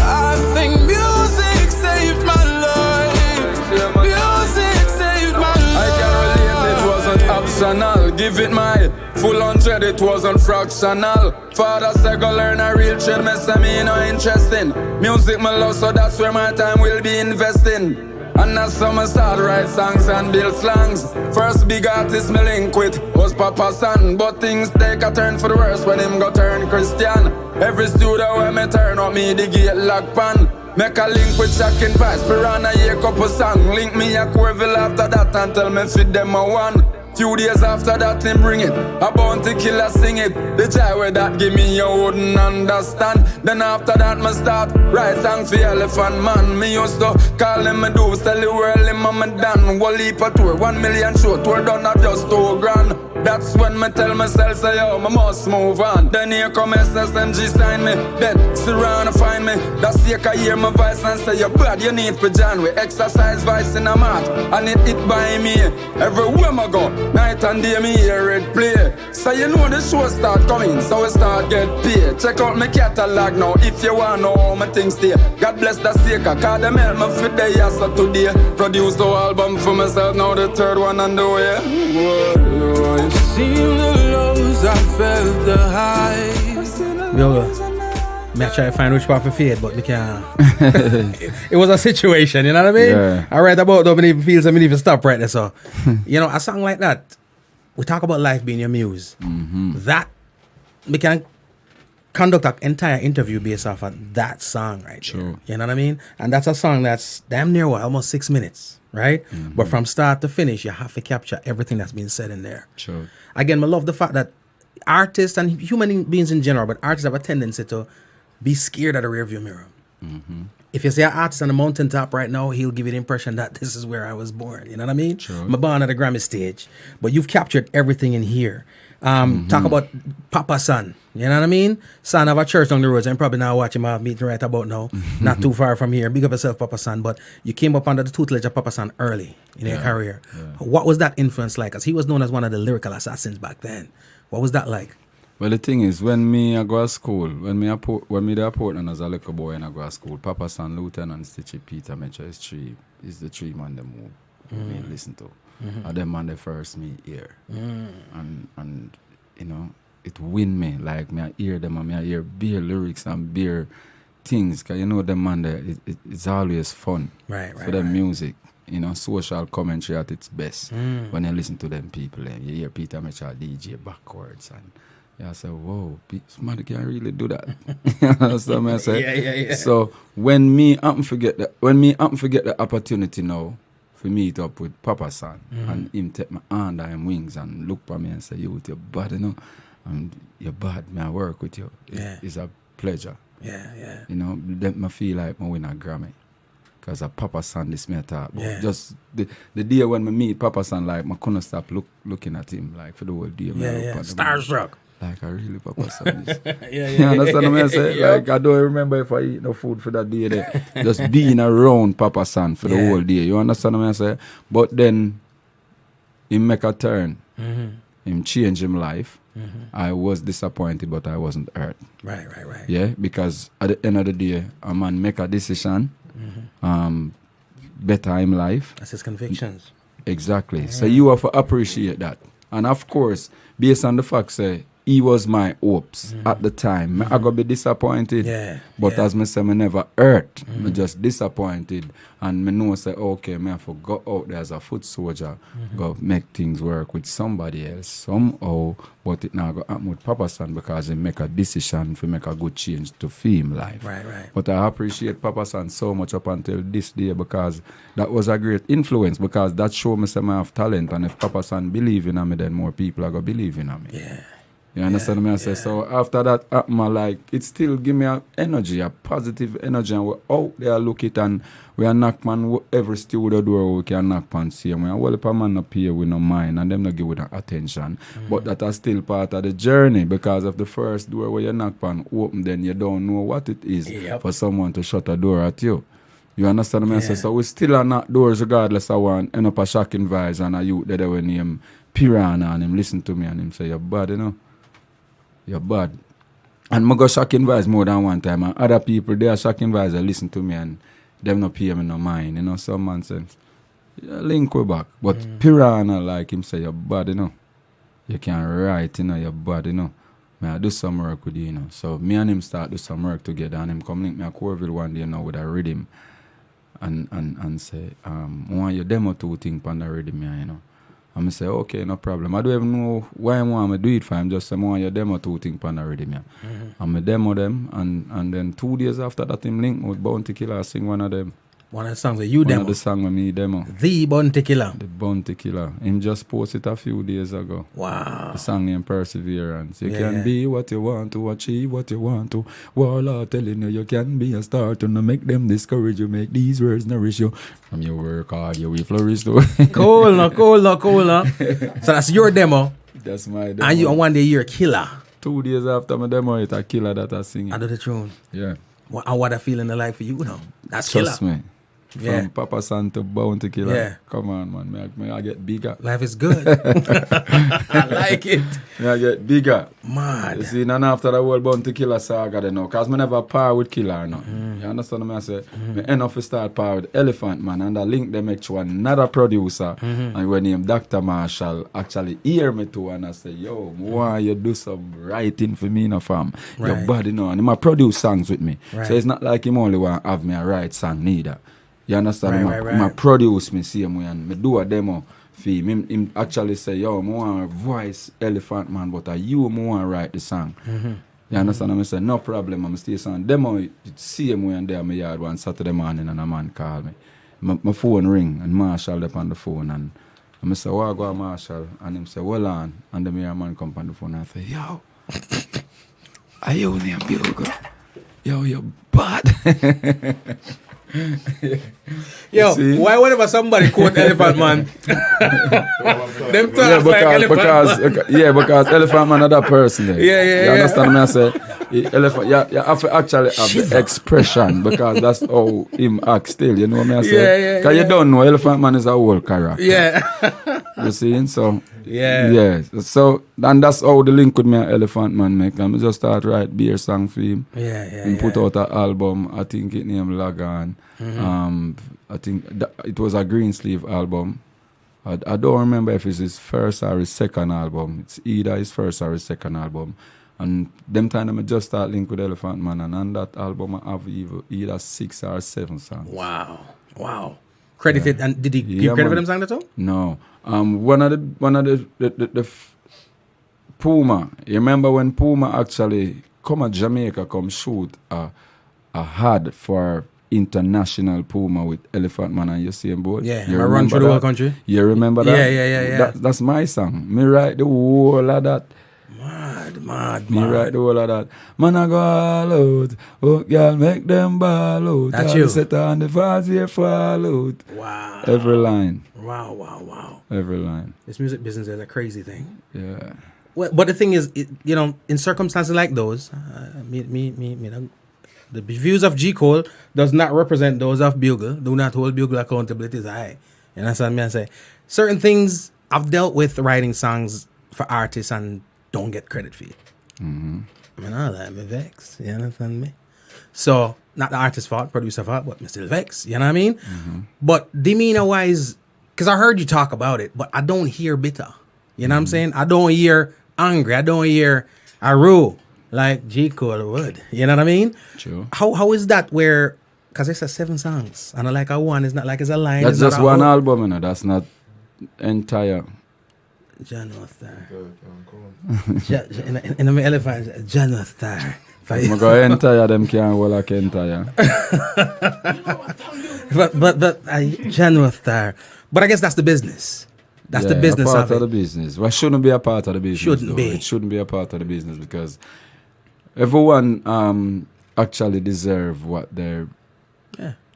I think music saved my life. Music saved my life. I can relate, it wasn't optional. Give it my full 100, it wasn't fractional. Father said go learn a real trade, me say me no interesting. Music me love, so that's where my time will be investing. And that's how I start write songs and build slangs. First big artist me link with was Papa San. But things take a turn for the worse when him go turn Christian. Every studio where me turn up me the gate lock pan. Make a link with Shocking Pies, Piranha, a couple song. Link me a Corville after that and tell me fit them a one. Few days after that, him bring it. A bounty killer sing it. The joy where that give me, you wouldn't understand. Then after that, me start write song for Elephant Man. Me used to call him a do, tell the world him a me done. One leap a tour, 1 million show, tour done not just 2 grand. That's when me tell myself, say yo, me must move on. Then here come SSMG sign me. Then still round to find me. That's here I hear my voice and say, you bad, you need for John. We exercise voice in a mat. And it by me. Everywhere I go, night and day me hear it play. So you know the show start coming, so we start get paid. Check out my catalog now, if you want know how my things stay. God bless the Seeker, cause them help me fit the years of today. Produce the album for myself, now the 3rd one on the way. Whoa, I've seen the lows, I felt the highs. Me I try to find which part for fade, but me can't. It was a situation, you know what I mean? Yeah. I write about though, me even feel so me even stop right there. So, you know, a song like that, we talk about life being your muse. That, we can conduct an entire interview based off of that song right there. You know what I mean? And that's a song that's damn near almost 6 minutes, right? But from start to finish, you have to capture everything that's been said in there. Sure. Again, I love the fact that artists and human beings in general, but artists have a tendency to be scared of the rearview mirror. If you say an artist on the mountaintop right now, he'll give you the impression that this is where I was born. You know what I mean? Sure. I'm born at the Grammy stage. But you've captured everything in here. Talk about Papa Son. You know what I mean? Son of a church on the roads. I'm probably now watching my meeting right about now. Not too far from here. Big up yourself, Papa Son. But you came up under the tutelage of Papa Son early in your career. What was that influence like? Because he was known as one of the lyrical assassins back then. What was that like? Well, the thing is, when me I go to school, when me there Portland as a little boy and I go to school, Papa San, Lieutenant Stitchy, Peter Mitchell is the three man them who me listen to. And them man the first me hear. And you know, it win me. Like me I hear them and me I hear beer lyrics and beer things. Cause you know them man there, it's always fun. Right. For them music. You know, social commentary at its best. When you listen to them people, you hear Peter Mitchell DJ backwards and I say, whoa, somebody can really do that. You understand what I say? Yeah. So when me forget the opportunity now for meet up with Papa San and him take my hand and wings and look for me and say, you with your bad, you know, and you're bad, may I work with you. It's a pleasure. Yeah. You know, then I feel like I win a Grammy. Because a Papa San this me talk about. Yeah. Just the day when I meet Papa San, like I couldn't stop looking at him like for the whole day. Yeah. Starstruck. Like I really Papa San this. Yeah. You understand what I say? Like I don't remember if I eat no food for that day there. Just being around Papa San for the whole day. You understand what I say? But then he make a turn. Him change him life. I was disappointed, but I wasn't hurt. Right. Yeah, because at the end of the day, a man make a decision, better him life. That's his convictions. Exactly. So you have to appreciate that. And of course, based on the fact say he was my hopes at the time. I got be disappointed. But as me say, me never hurt. Me just disappointed. And me know say, okay, me have to go out there as a foot soldier, go make things work with somebody else somehow. But it now go happen with Papa San because he make a decision to make a good change to film life. Right. But I appreciate Papa San so much up until this day because that was a great influence because that showed me some I have talent. And if Papa San believe in me, then more people are going to believe in me. Yeah. You understand me? I say so. After that, like it still give me a energy, a positive energy, and we're out there look it, and we are knock man every studio door we can knock man see. We are well if a man up here with no mind, and them not give with no attention. But that is still part of the journey because of the first door where you knock man open, then you don't know what it is for someone to shut a door at you. You understand me? I say so. We still are knock doors regardless of one end up a shocking vibes and a youth that they will name Piranha and him listen to me and him say you're bad, you know. You're bad. And I go shocking vibes more than one time. And other people, they are shocking vibes, they listen to me and them not pay me no mind. You know, some man says, link we back. But Piranha, like him say, you're bad, you know. You can write, you know, you're bad, you know. I do some work with you, you know. So me and him start do some work together and him come link me a Corville one day, you know, with a rhythm. And say, I want your demo two thing on the rhythm, you know. And I say, okay, no problem. I don't even know why I want to do it for him. Just say, I want your demo two things on the rhythm. And I demo them. And then 2 days after that, him link with Bounty Killer, sing one of them. One of the songs that you demo? One of the songs with me demo. The Bounty Killer? The Bounty Killer. Him just posted it a few days ago. Wow. The song named Perseverance. You can be what you want to, achieve what you want to. Warlord telling you can be a star to not make them discourage you. Make these words nourish you. From your work hard, you will flourish too. Cool. So that's your demo. That's my demo. And you one day you're a killer. 2 days after my demo, it's a killer that I sing. Under the tune. Yeah. And what I feel in the life for you now. That's Trust killer. me. From Papa San to Bounty Killer. Yeah. Come on, man. May I get bigger. Life is good. I like it. May I get bigger. Mad. You see, and after the whole Bounty Killer saga, you know, because I never par with Killer, no. You understand what I say? I end up to start par with Elephant Man, and I link them to another producer, and when him Dr. Marshall actually hear me too, and I say, yo, why you do some writing for me, no fam? Right. Your body, no, and he might produce songs with me. Right. So it's not like him only want to have me a write song neither. You understand? Right. I produce me same way and I do a demo for him. Him actually say, yo, I want to voice Elephant Man, but you want to write the song. You understand? I say, no problem, I'm still saying demo it same way and there in my yard one Saturday morning and a man call me. My phone ring and Marshall up on the phone and I say, why go Marshall? And him say, well on. And the man come on the phone and I say, yo, are you near Bugle? Yo, you're bad. Yo, See? why whenever somebody quote Elephant Man, them talk like Elephant Man. Because Elephant Man is that person there. Yeah. You understand what I say? Elephant, you have to actually have the expression because that's how him act still. You know what I say? Yeah. Because you don't know, Elephant Man is a whole character. Yeah. You see? So, Yeah. So, and that's how the link with me and Elephant Man make. I just start write beer song for him. Yeah. And put out an album, I think it named Lagan. I think it was a green sleeve album. I don't remember if it's his first or his second album. It's either his first or his second album. And them time I just start link with Elephant Man, and on that album I have either 6 or 7 songs. Wow. Credited, and did he give credit for them songs at all? No. One of the Puma. You remember when Puma actually come to Jamaica, come shoot a had for international Puma with Elephant Man and you see him both? Yeah, you I run through the whole country. You remember that? Yeah. That's my song. Me write the whole of that. Mad. Me write the whole of that. Man, I go all out. Oh, girl, make them ball out. That's all you. Set on the fast, yeah, fall out. Wow. Every line. Wow. Every line. This music business is a crazy thing. Yeah. Well, but the thing is, in circumstances like those, the views of G. Cole does not represent those of Bugle. Do not hold Bugle accountability as high. You understand me? I say certain things I've dealt with writing songs for artists and don't get credit for it. Mm-hmm. I know that, me vex. You understand me? So, not the artist's fault, producer fault, but me still vex. You know what I mean? Mm-hmm. But demeanor-wise, because I heard you talk about it, but I don't hear bitter. You know what I'm saying? I don't hear angry. I don't hear Aru like G. Cole would. You know what I mean? True. How is that where, because it's a 7 songs, and I like a one, it's not like it's a line. That's it's just not one album, you know. That's not entire. John Star. In the elephant, John Star. I'm go entire them can't hold like entire. but John Star. But I guess that's the business. That's the business part of the it. business. Well, shouldn't be a part of the business. Shouldn't be. It shouldn't be a part of the business because everyone actually deserve what they're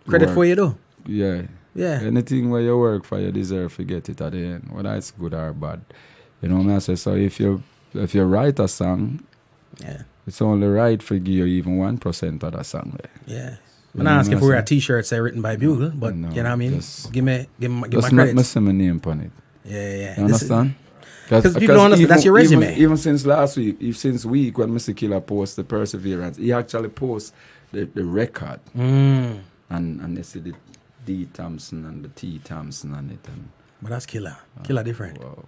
Credit work. for you though. Yeah. Anything where you work for, you deserve to get it at the end, whether it's good or bad. You know what I say? So if you write a song, it's only right for give you even 1% of that song. Yeah. I'm not asking for a T-shirt say written by Bugle, but No, you know what I mean. just Give my Just credit. not my name on it. Yeah. You understand? Because people don't understand. That's your resume. Even since last week, since week when Mr. Killer posted the Perseverance, he actually posted the record. And they see the D Thompson and the T Thompson on it. But that's killer. Killer different. Wow.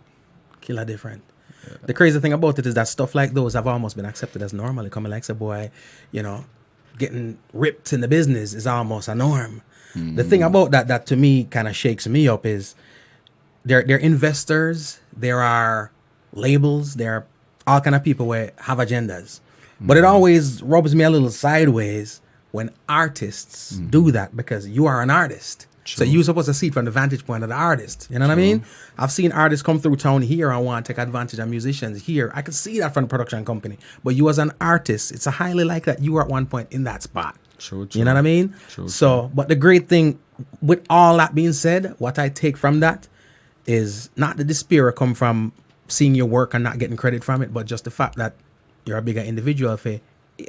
Killer different. Yeah. The crazy thing about it is that stuff like those have almost been accepted as normal. Coming like a boy, getting ripped in the business is almost a norm. The thing about that to me kind of shakes me up is they're investors, there are labels, there are all kind of people where have agendas. But it always rubs me a little sideways when artists do that because you are an artist. So you're supposed to see it from the vantage point of the artist. You know what I mean? I've seen artists come through town here and want to take advantage of musicians here. I can see that from the production company. But you as an artist, it's a highly like that you were at one point in that spot. True. You know what I mean? True. But the great thing, with all that being said, what I take from that is not the despair come from seeing your work and not getting credit from it, but just the fact that you're a bigger individual.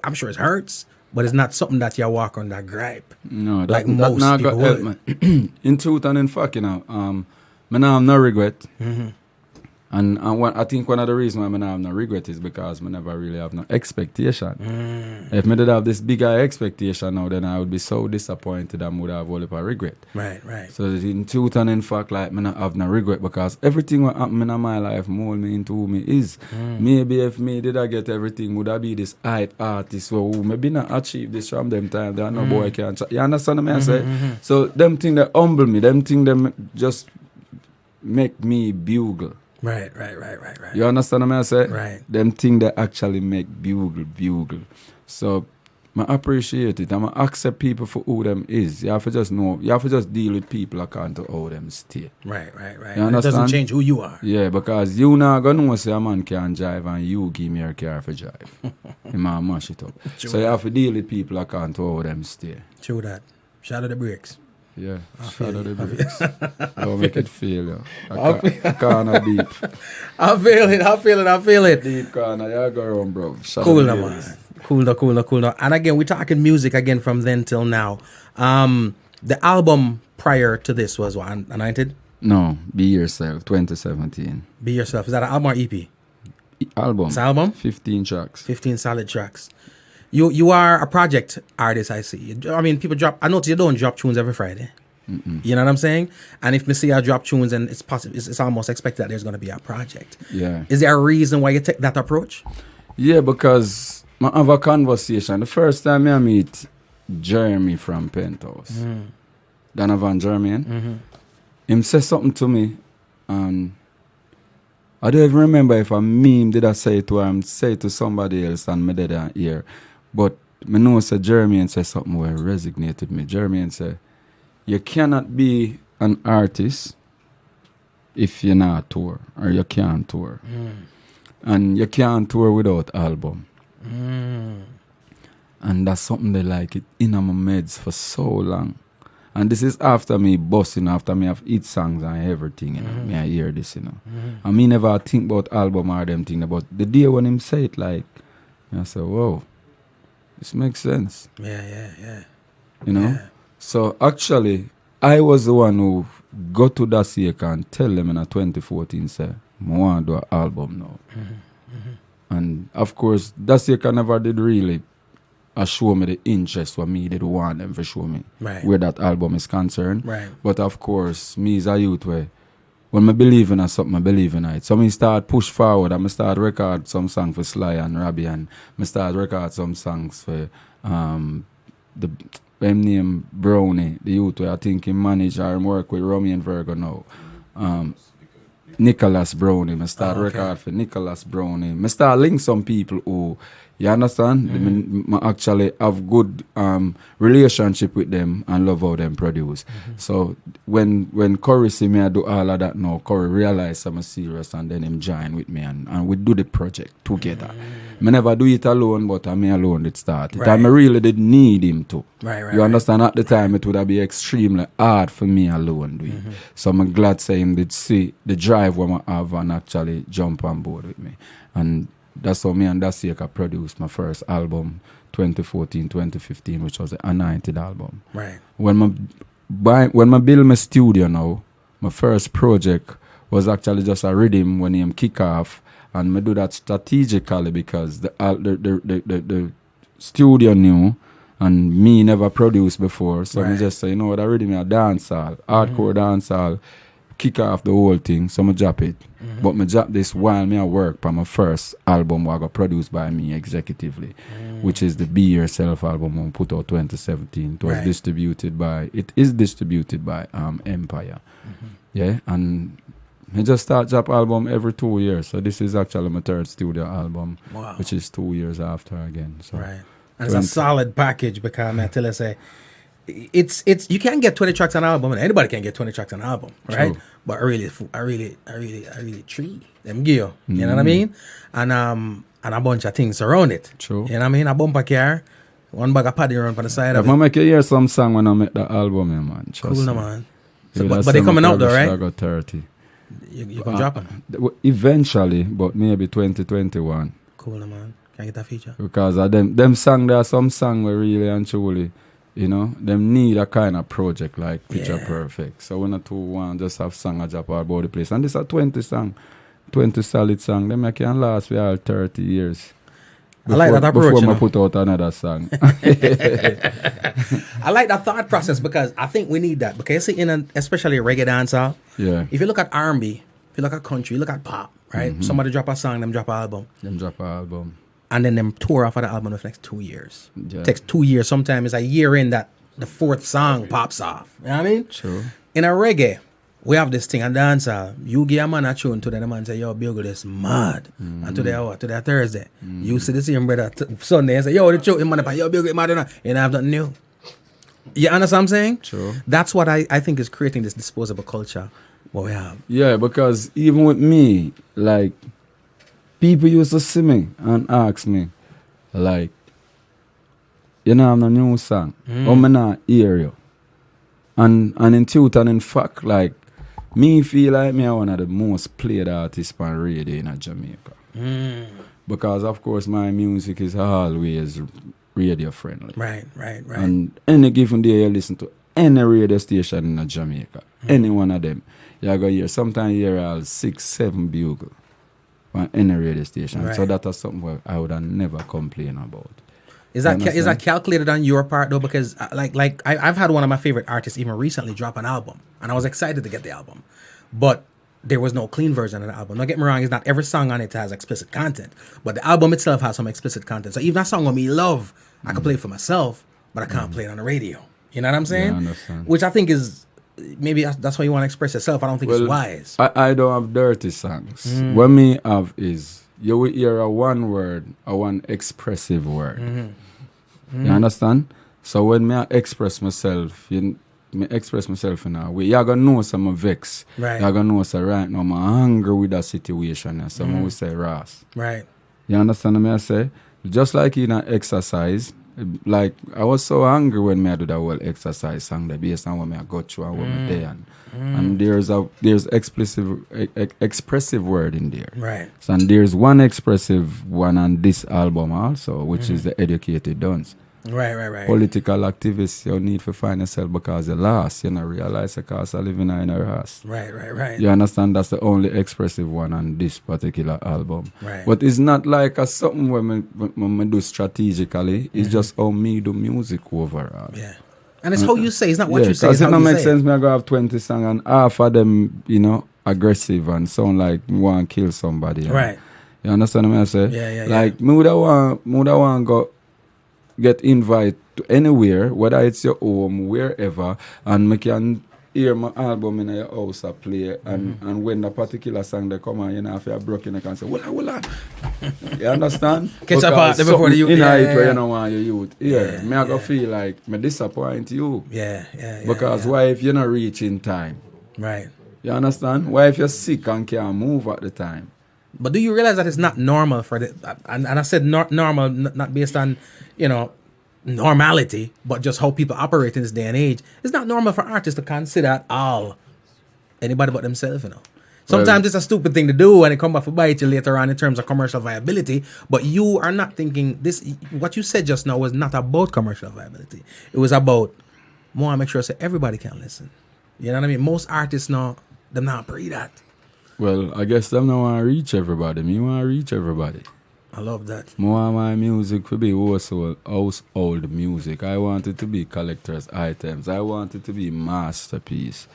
I'm sure it hurts, but it's not something that you walk on that gripe. No, like most people would. In truth and in fact, I now have no regret. And I think one of the reasons why I have no regret is because I never really have no expectation. If I did have this bigger expectation now, then I would be so disappointed and would have all of a regret. Right. So that in truth and in fact, like, I have no regret because everything what happened in my life mold me into who me is. Maybe if me did I get everything, would I be this hype artist who maybe not achieve this from them time. There no boy can. You understand what I say? So them thing that humble me, them thing that just make me bugle. Right. You understand what I say? Right. Them thing that actually make bugle. So I appreciate it. I accept people for who them is. You have to just know. You have to just deal with people according to how them stay. Right. You understand? It doesn't change who you are. Yeah, because you not gonna know say a man can drive and you give me your car for drive. You might mash it up. So you have to deal with people according to how them stay. True that. Shout out the breaks. Yeah, feel shout out you. the bricks. Don't make it feel, yo. I can't deep. I feel it. Deep corner, yeah, go around, bro. Shout Cool out now, the man. ladies. Cool now. And again, we're talking music again from then till now. The album prior to this was what, Anointed? No, Be Yourself, 2017. Be Yourself. Is that an album or EP? Album. It's an album? 15 tracks. 15 solid tracks. You are a project artist, I see. I mean, people drop. I notice you don't drop tunes every Friday. You know what I'm saying? And if me see you drop tunes, and it's possible, it's almost expected that there's going to be a project. Yeah. Is there a reason why you take that approach? Yeah, because I have a conversation. The first time I meet Jeremy from Penthouse, Donovan Jermaine, him say something to me, and I don't even remember if a meme did I say it to him, say it to somebody else, and me did hear. But me know say Jeremy say something where resonated me. Jeremy say, you cannot be an artist if you're not tour, or you can't tour. And you can't tour without album. And that's something they like it in my meds for so long. And this is after me busting, after me have hit songs and everything, you know. Me I hear this, you know. And me never think about album or them thing, but the day when him say it, like, I say, whoa, this makes sense. Yeah. You know? Yeah. So actually, I was the one who got to that Dacia and tell them in 2014, say, I want to do an album now. And of course, Dacia never did really show me the interest what me did want them for show me where that album is concerned. Right. But of course, me as a youth where when I believe in something, I believe in it. So I start push forward and I start record some songs for Sly and Robbie, and I start record some songs for the name Brownie, the youth where I think he manage or work with Romy and Virgo now. Nicholas Brownie. I start record for Nicholas Brownie. I start link some people who, you understand? I actually have good relationship with them and love how them produce. So when Corey see me I do all of that now, Corey realize I'm serious and then him join with me and we do the project together. I never do it alone, but I me alone did start it. Right. And I really did need him to. Right. You understand? At the time it would have been extremely hard for me alone do it. So I'm glad saying did see the drive when I have and actually jump on board with me. And that's how me and Dacia produced my first album 2014, 2015, which was an Anointed album. Right. When I build my studio now, my first project was actually just a rhythm when him kick off, and I do that strategically because the studio new and me never produced before, so I just say, you know what, I rhythm a dancehall, hardcore dancehall, kick off the whole thing, so I drop it. But I drop this while me I work on my first album I got produced by me executively, which is the Be Yourself album I put out 2017. It was distributed by Empire. Yeah, and I just start drop album every 2 years. So this is actually my third studio album, which is 2 years after again. So And it's a solid package because I tell you say it's you can't get 20 tracks on an album, and anybody can get 20 tracks on an album, right? True. But I really treat them gear. You know what I mean? And a bunch of things around it. True. You know what I mean? A bumper car, one bag of paddy around on the side of I it. make you hear some song when I make the album, man. Cool, no, man. So, Yeah, but they coming out though, I right? got 30. You can drop them. Eventually, but maybe 2021. Cool, no, man. Can I get that feature? Because of them song, there are some songs where really and truly, you know, them need a kind of project like Picture Perfect. So when a 2-1 just have song a drop all about the place. And this a 20 song, 20 solid song. Them can last for all 30 years. I like that approach. Before I put out another song. I like that thought process because I think we need that. Because you see, especially reggae dancehall, if you look at R&B, if you look at country, you look at pop, right? Somebody drop a song, them drop an album. And then them tour off of the album for the next 2 years. Yeah. It takes 2 years. Sometimes it's a year in that the fourth song pops off. You know what I mean? True. In a reggae, we have this thing and dancehall. You give a man a tune to the man say, yo, Bugle is mad. And today Thursday. You see the same brother Sunday and say, yo, the tune, man, yo, Bugle mad enough. You don't have nothing new. You understand what I'm saying? True. That's what I think is creating this disposable culture what we have. Yeah, because even with me, like, people used to see me and ask me, like, you know, I'm a new song. How me not hear you? And in truth and in fact, like, me feel like me are one of the most played artists on radio in Jamaica. Because, of course, my music is always radio friendly. Right. And any given day you listen to any radio station in Jamaica, any one of them, you go hear, sometimes you hear all 6-7 bugle on any radio station. Right. So that is something where I would have never complain about. Is that calculated on your part though? Because I've had one of my favorite artists even recently drop an album, and I was excited to get the album, but there was no clean version of the album. Don't get me wrong; it's not every song on it has explicit content, but the album itself has some explicit content. So even that song with me love, I can play it for myself, but I can't play it on the radio. You know what I'm saying? Yeah, I understand. Which I think is maybe that's why you want to express yourself. I don't think it's wise. I don't have dirty songs. What me have is you will hear a one word, a one expressive word. You understand? So when me I express myself, me express myself in a way, you're gonna know some vex. Right. You're gonna know so right now I'm angry with that situation. And someone will say Ras. Right. You understand what I say? Just like in an exercise, like I was so angry when me I do that whole exercise song that based on what me I got through and what me there and there's expressive word in there. Right. So, and there's one expressive one on this album also, which is the Educated Dons. Right. Political activists, you need to find yourself because you lost. You don't realize the cost of living in a house. Right. You understand that's the only expressive one on this particular album. Right. But it's not like a something when me do strategically. It's just how me do music overall. Yeah. And it's how you say, it's not what you say. Because It's it how don't you make say. sense me I go have 20 songs and half of them, aggressive and sound like me want to kill somebody. Right. You understand what I say? Yeah. Like me would want go get invite to anywhere, whether it's your home, wherever, and me can hear my album in your house I play and when the particular song they come on, if you're broken, I can say, Walla. You understand? Catch up out there before the youth. In Yeah, it yeah, where yeah. you don't want your youth. Yeah. Me I go feel like me disappoint you. Yeah. Because why if you're not reaching time? Right. You understand? Why if you're sick and can't move at the time? But do you realize that it's not normal for the and I said normal, not based on, normality, but just how people operate in this day and age. It's not normal for artists to consider at all anybody but themselves, Sometimes it's a stupid thing to do and it come back to bite you later on in terms of commercial viability, but you are not thinking this. What you said just now was not about commercial viability. It was about, more to make sure so everybody can listen. You know what I mean? Most artists now, them not pre that. Well, I guess them don't want to reach everybody. Me want to reach everybody. I love that. More my music to be household music. I want it to be collector's items. I want it to be masterpiece.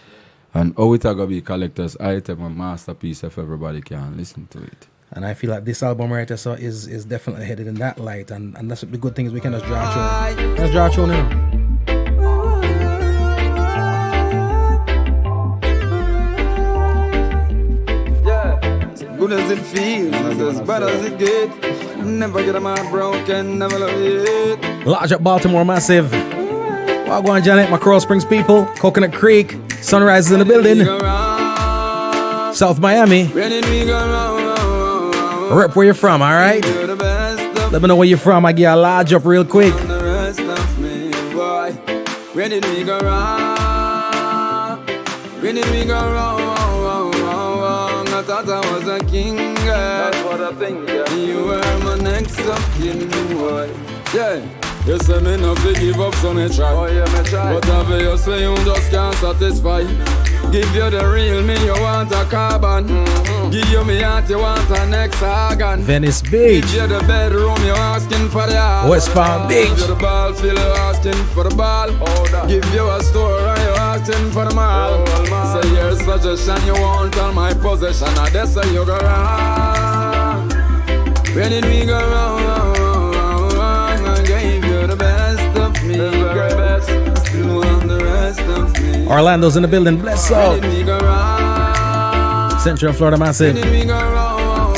And how it going to be collector's item and masterpiece if everybody can listen to it. And I feel like this album right here so is definitely headed in that light. And that's the good thing is we can just draw through. Let's draw through now. Good as it feels, as bad as it gets. Never get a man broken, never love it. Large up Baltimore, massive. Wagwan Janet, my Coral Springs people, Coconut Creek, Sunrise is in the building. South Miami. Rep where you're from, alright? Let me know where you're from. I get a large up real quick. Where did we go wrong? Where did we go wrong? I thought I was a king, girl. That's what I think, yeah. You were my next of kin, boy. Yeah. You say me not to give up, so me try. Oh yeah, me try. But whatever you say, you just can't satisfy. Give you the real me, you want a carbon. Give you me heart, you want an hexagon. Venice Beach. Give you the bedroom, you asking for the house. West Palm Beach. Give you the ball, feel you asking for the ball. Give you a store, and you asking for the mall. Say your suggestion, you want all my possession. And that's how you go wrong. Where did we go wrong? I gave you the best of me, girl. Still want the rest of me. Orlando's in the building. Bless Where up. did we go wrong? Central Florida massive. Where did we go wrong?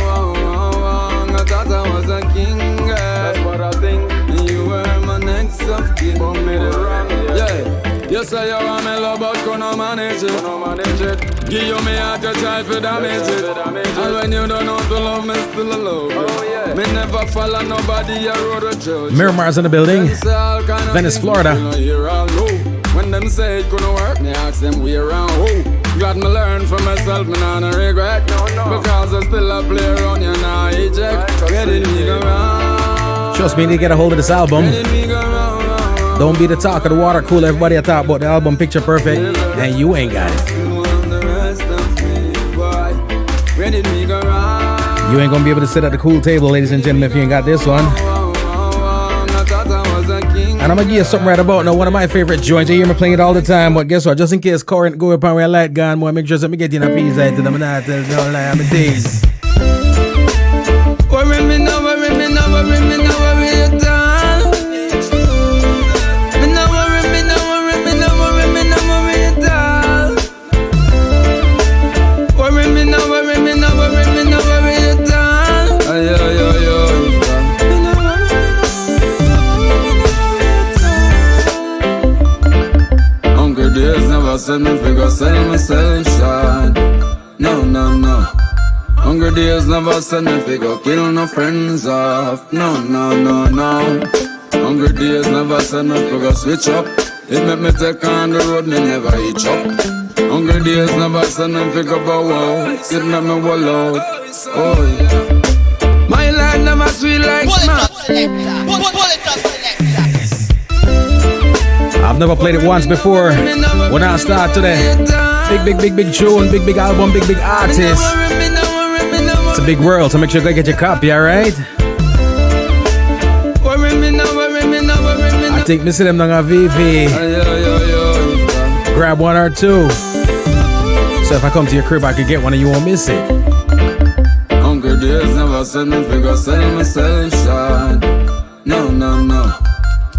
I thought I was a king, girl. That's what I think. You were my next of kin. Yeah. You say you want me love, but couldn't manage it. Give you me heart, you try to damage it. And when you don't know to love me, still I love you. Me never follow nobody, you road a judge. Miramar's in the building. Venice, Florida. When them say it couldn't work, same way around. Oh, glad me learn from myself, me nah no regret. Because I still a play around, you now eject. Where did me go wrong? Trust me, you need to get a hold of this album. Where did me go wrong? Don't be the talk of the water cooler. Everybody I talk about the album Picture Perfect, and you ain't got it. Where did me go wrong? You ain't gonna be able to sit at the cool table, ladies and gentlemen, if you ain't got this one. And I'm gonna give you something right about now. One of my favorite joints. You hear me playing it all the time, but guess what? Just in case current go upon where I light gone, more make sure that me get in a piece out to them and I tell no lie, I'm a days. Worry me now, worry me now, worry me now, worry you down. Me now worry me now, worry me now, worry me now, worry you down. Worry me now, worry me now, worry me now, worry you down. Ay, ay, ay, ay. Days never send me figure, sell myself shot. No, no, no. Hungry days never send me figure, kill no friends off. No, no, no, no. Hungry days never send me figure, switch up. It make me take on the road, me never hitch up. Hungry days never send me figure, bow wow. It make me wall out. Oh yeah. My life never sweet like smart. I've never played it once before. When I start today, big tune, big album, big artist. It's a big world, so make sure you go get your copy, alright? I think Missy them down a VV. Grab one or two. So if I come to your crib, I could get one and you won't miss it. Hungry days never send me figure, sell myself shot. No, no, no.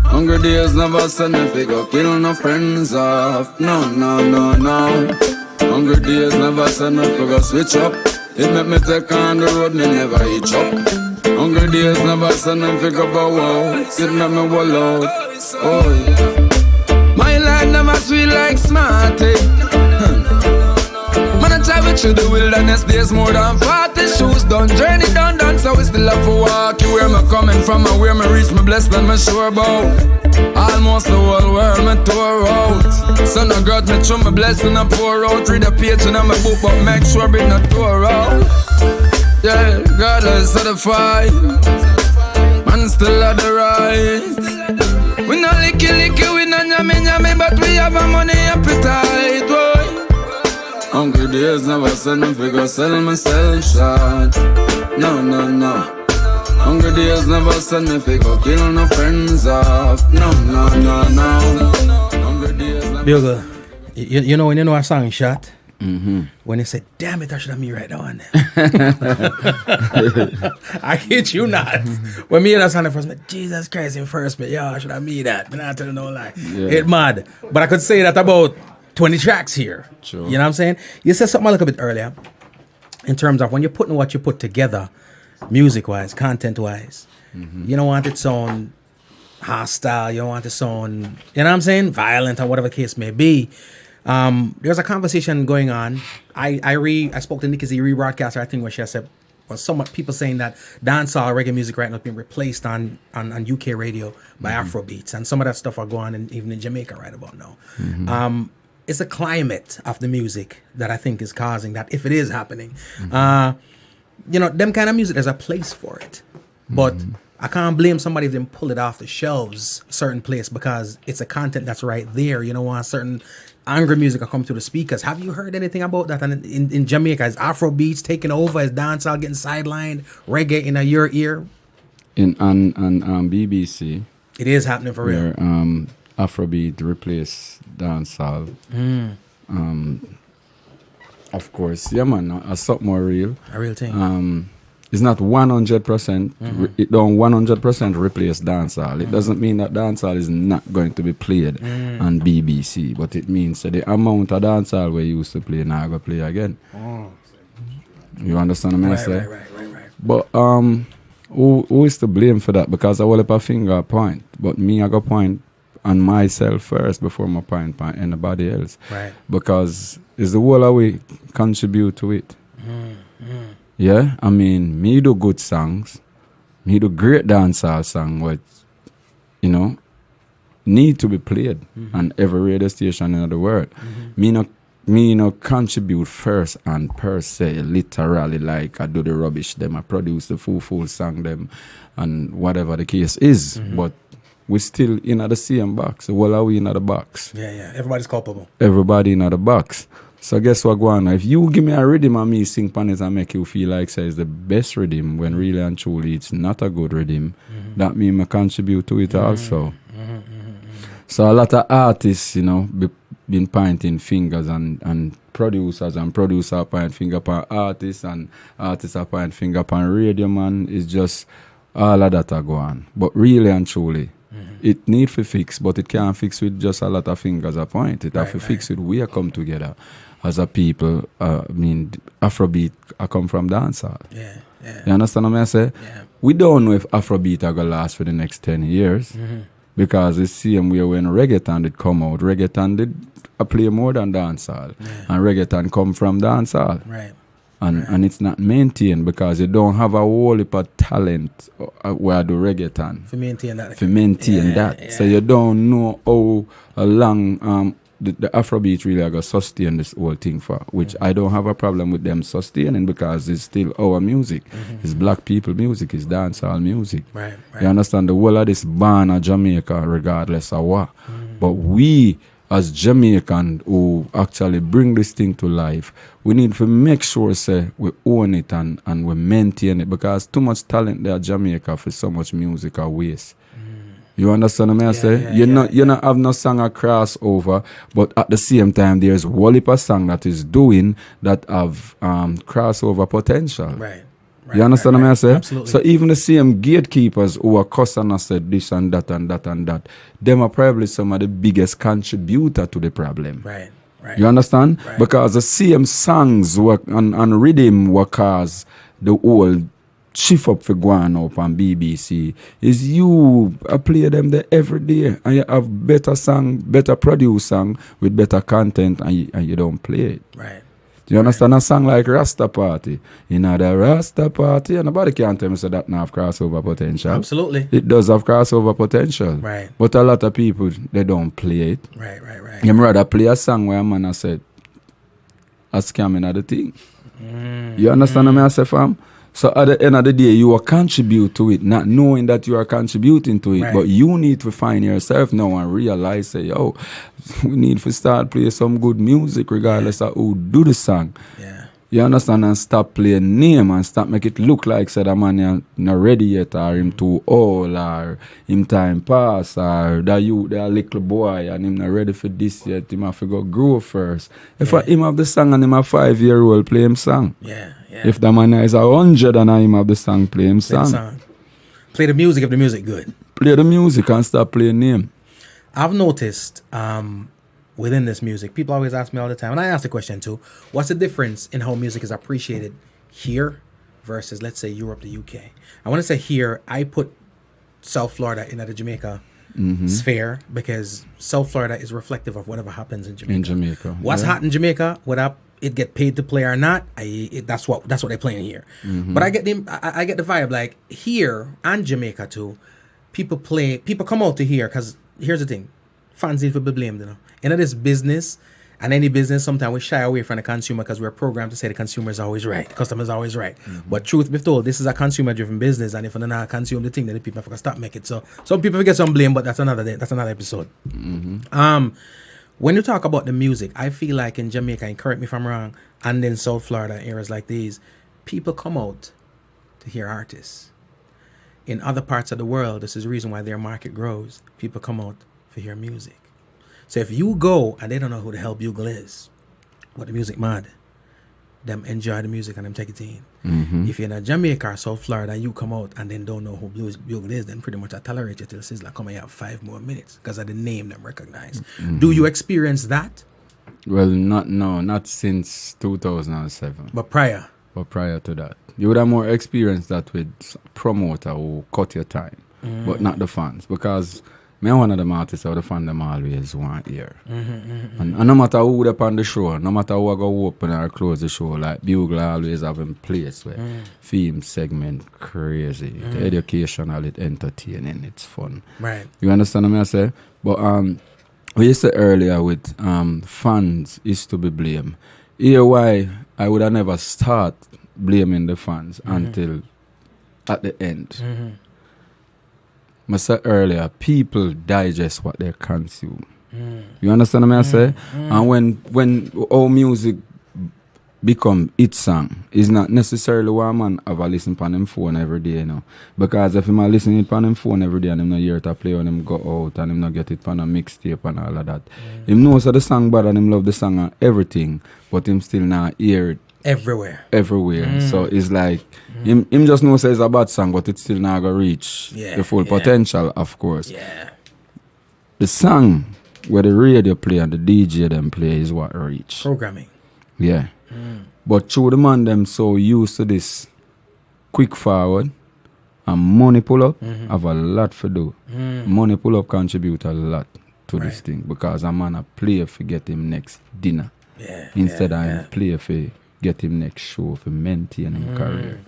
Hungry days never send me figure, kill no friends off. No, no, no, no. Hungry days never send me figure, switch up. It make me take on the road, me never hitch up. Hungry days never send me figure, bow wow. It make me wall out. Oh yeah. My life never sweet like Smarty. Man, I travel through the wilderness, there's more than 40 shoes done. Journey done, so we still have to walk. You where me coming from and where me reach, me blessed and me sure about. Almost the whole world me tore out. So no grudge me through, me blessing and pour out. Read the page in my book, but make sure it not tore out. Yeah, God is certified. Man still have the right. We not licky, we not yummy, but we have a money appetite, boy. Hungry days never send me figure, sell myself shot. No, no, no. Hungry days never send me figure, kill no friends off. No, no, no, no. Hungry days never Bugle, you know when you know a song shot? Mm-hmm. When they say, damn it, I should have me right on. I kid you not. When me hear that song the first, me, Jesus Christ, in first, but yeah, I should have me that. But I tell you no lie. Yeah. It mad. But I could say that about 20 tracks here. Sure. You know what I'm saying? You said something a little bit earlier in terms of when you're putting what you put together, music-wise, content-wise, you don't want it sound hostile, you don't want it sound, you know what I'm saying, violent or whatever the case may be. There's a conversation going on. I spoke to Nikki Z, rebroadcaster, I think, where she said, well, somewhat people saying that dancehall reggae music right now is being replaced on UK radio by Afrobeats, and some of that stuff are going on even in Jamaica right about now. It's a climate of the music that I think is causing that, if it is happening. You know, them kind of music, there's a place for it. But I can't blame somebody if they pull it off the shelves, certain place, because it's a content that's right there. You know, when certain angry music will come through the speakers. Have you heard anything about that? And in Jamaica, is Afrobeats taking over? Is dancehall getting sidelined? Reggae in your ear? on BBC. It is happening for real. Where Afrobeat replace dancehall. Of course, yeah, man. A something more real. A real thing. It's not 100%. It don't 100% replace dancehall. It doesn't mean that dancehall is not going to be played on BBC, but it means that the amount of dancehall we used to play now go play again. You understand what I say? Right. But who is to blame for that? Because I will have a finger point, but me I go point on myself first before my point on anybody else. Right. Because it's the whole of we contribute to it. Yeah, I mean, me do good songs, me do great dancehall song, but, you know, need to be played on every radio station in the world. Me no contribute first and per se, literally, like I do the rubbish them, I produce the full song them, and whatever the case is. But we still in the same box. Well, are we in the box? Yeah. Everybody's culpable. Everybody in the box. So guess what, Guana? If you give me a rhythm and me sing pan it and make you feel like say it's the best rhythm when really and truly it's not a good rhythm, that means I contribute to it also. So a lot of artists, been pointing fingers and producers and producer point finger upon artists and artists are point finger upon radio man. It's just all of that are going. But really and truly, it need to fix, but it can't fix with just a lot of fingers a point. It have to fix with we are come together as a people. Afrobeat I come from dancehall. Yeah. You understand what I say? Yeah. We don't know if Afrobeat are gonna last for the next 10 years. Because it's the same way when reggaeton did come out. Reggaeton did play more than dancehall. And reggaeton come from dancehall. Right. And it's not maintained because you don't have a whole heap of talent where I do reggaeton. For maintain that. So you don't know how long the Afrobeat really are going to sustain this whole thing for, which I don't have a problem with them sustaining because it's still our music. It's black people music, it's dancehall music. Right. You understand? The whole of this born of Jamaica regardless of what. But we as Jamaican who actually bring this thing to life, we need to make sure say we own it and we maintain it because too much talent there at Jamaica for so much music are waste. You understand what I say? You not have no song a crossover, but at the same time there's whole heap of song that is doing that have crossover potential. Right. You understand what I say? Absolutely. So even the same gatekeepers who are cussing us said this and that and that and that, them are probably some of the biggest contributor to the problem. Right. You understand? Right. Because the same songs work and rhythm will cause the whole shift up for going up on BBC is you play them there every day and you have better song, better produce song with better content and you don't play it. Right. Do you understand? A song like Rasta Party? You know the Rasta Party and nobody can tell me so that not have crossover potential. Absolutely. It does have crossover potential. Right. But a lot of people they don't play it. Right. You rather play a song where a man has said a scamming of the thing. You understand what I say, fam? So at the end of the day, you will contribute to it, not knowing that you are contributing to it. Right. But you need to find yourself now and realize, say, yo, we need to start playing some good music regardless of who do the song. Yeah. You understand? And stop playing name and stop make it look like said a man not ready yet or him too old or him time pass or that little boy and him not ready for this yet. Him have to go grow first. If him have the song and him a 5-year-old play him song. Yeah. If the man is 100 and him have the song play him song. Play the music if the music good. Play the music and stop playing name. I've noticed within this music, people always ask me all the time, and I ask the question too, what's the difference in how music is appreciated here versus, let's say, Europe, the UK? I want to say here, I put South Florida in the Jamaica sphere because South Florida is reflective of whatever happens in Jamaica. What's hot in Jamaica, whether it get paid to play or not, that's what they're playing here. But I get the vibe like here and Jamaica too, people come out to here because here's the thing, fans need to be blamed, In this business, and any business, sometimes we shy away from the consumer because we're programmed to say the consumer is always right, the customer is always right. But truth be told, this is a consumer-driven business, and if they're not consume the thing, then the people have to stop making it. So some people get some blame, but that's another day. That's another episode. When you talk about the music, I feel like in Jamaica, and correct me if I'm wrong, and in South Florida, areas like these, people come out to hear artists. In other parts of the world, this is the reason why their market grows. People come out to hear music. So if you go and they don't know who the hell Bugle is, what the music mad, them enjoy the music and them take it in. If you're in Jamaica or South Florida, you come out and then don't know who Bugle is, then pretty much I tolerate you till the sizzler come and you have 5 more minutes because of the name them recognize. Do you experience that? Well, not since 2007. But prior to that, you would have more experience that with promoter who cut your time, but not the fans because Me one of them artists how the fan them always want hear. And no matter who they on the show, no matter who I go open or close the show, like Bugle always have in place where theme segment crazy. It's educational, it's entertaining, it's fun. Right. You understand what I say? But we used to earlier with fans is to be blamed. Here why I would have never start blaming the fans until at the end. I said earlier, people digest what they consume. You understand what I say? And when all music become its song, it's not necessarily why a man have a listen on him phone every day, you know. Because if him a listen it on him phone every day and him not hear it a play and him go out and him not get it on a mixtape and all of that. Him knows that the song bad and him love the song and everything, but him still not hear it Everywhere. So it's like him just knows it's a bad song, but it still not gonna reach the full potential, of course. Yeah. The song where the radio play and the DJ them play is what reach. Programming. Yeah. But through the man them so used to this quick forward and money pull up have a lot to do. Money pull up contribute a lot to this thing because a man a play for get him next dinner. Instead of him play for get him next show for maintain him career.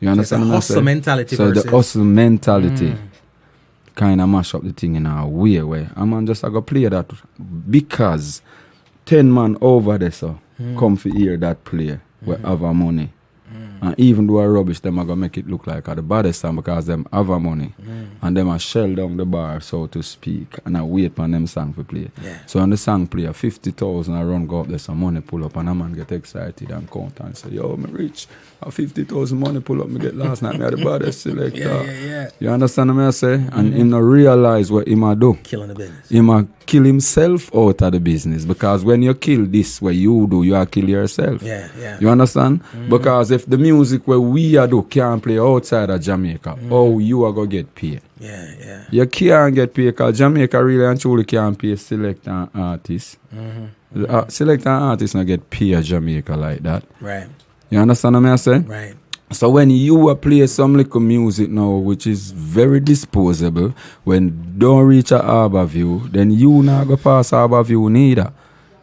You understand So what I'm hustle saying? mentality So versus the hustle mentality kind of mash up the thing in a way where a man just go play that because 10 man over there so come for hear that play where have a money. And even though I rubbish, them are going to make it look like the baddest song because them have a money. And them are shell down the bar, so to speak, and I wait for them song to play. So on the song play, 50,000 I run go up there, some money pull up, and a man get excited and count and say, yo, me rich. 50,000 money pull up, me get last night, me had the baddest selector. You understand what I say? And him not realize what him a do. Killing the business. Him a kill himself out of the business because when you kill this what you do, you are kill yourself. You understand? Because if the music where we are do can't play outside of Jamaica, how you are gonna get paid? You can't get paid because Jamaica really and truly can't pay select an artist. Select an artist not get paid Jamaica like that. Right. You understand what I say? Right. So when you play some little music now, which is very disposable, when don't reach a Harbour View, then you not go pass Harbour View neither.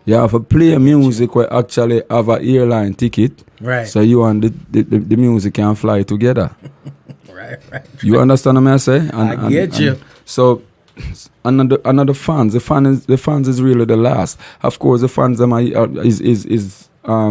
You have to play music where actually have a airline ticket, Right. so you and the music can fly together. Right. You understand what I say? And, I get you. So another fans, the fans is really the last. Of course, the fans is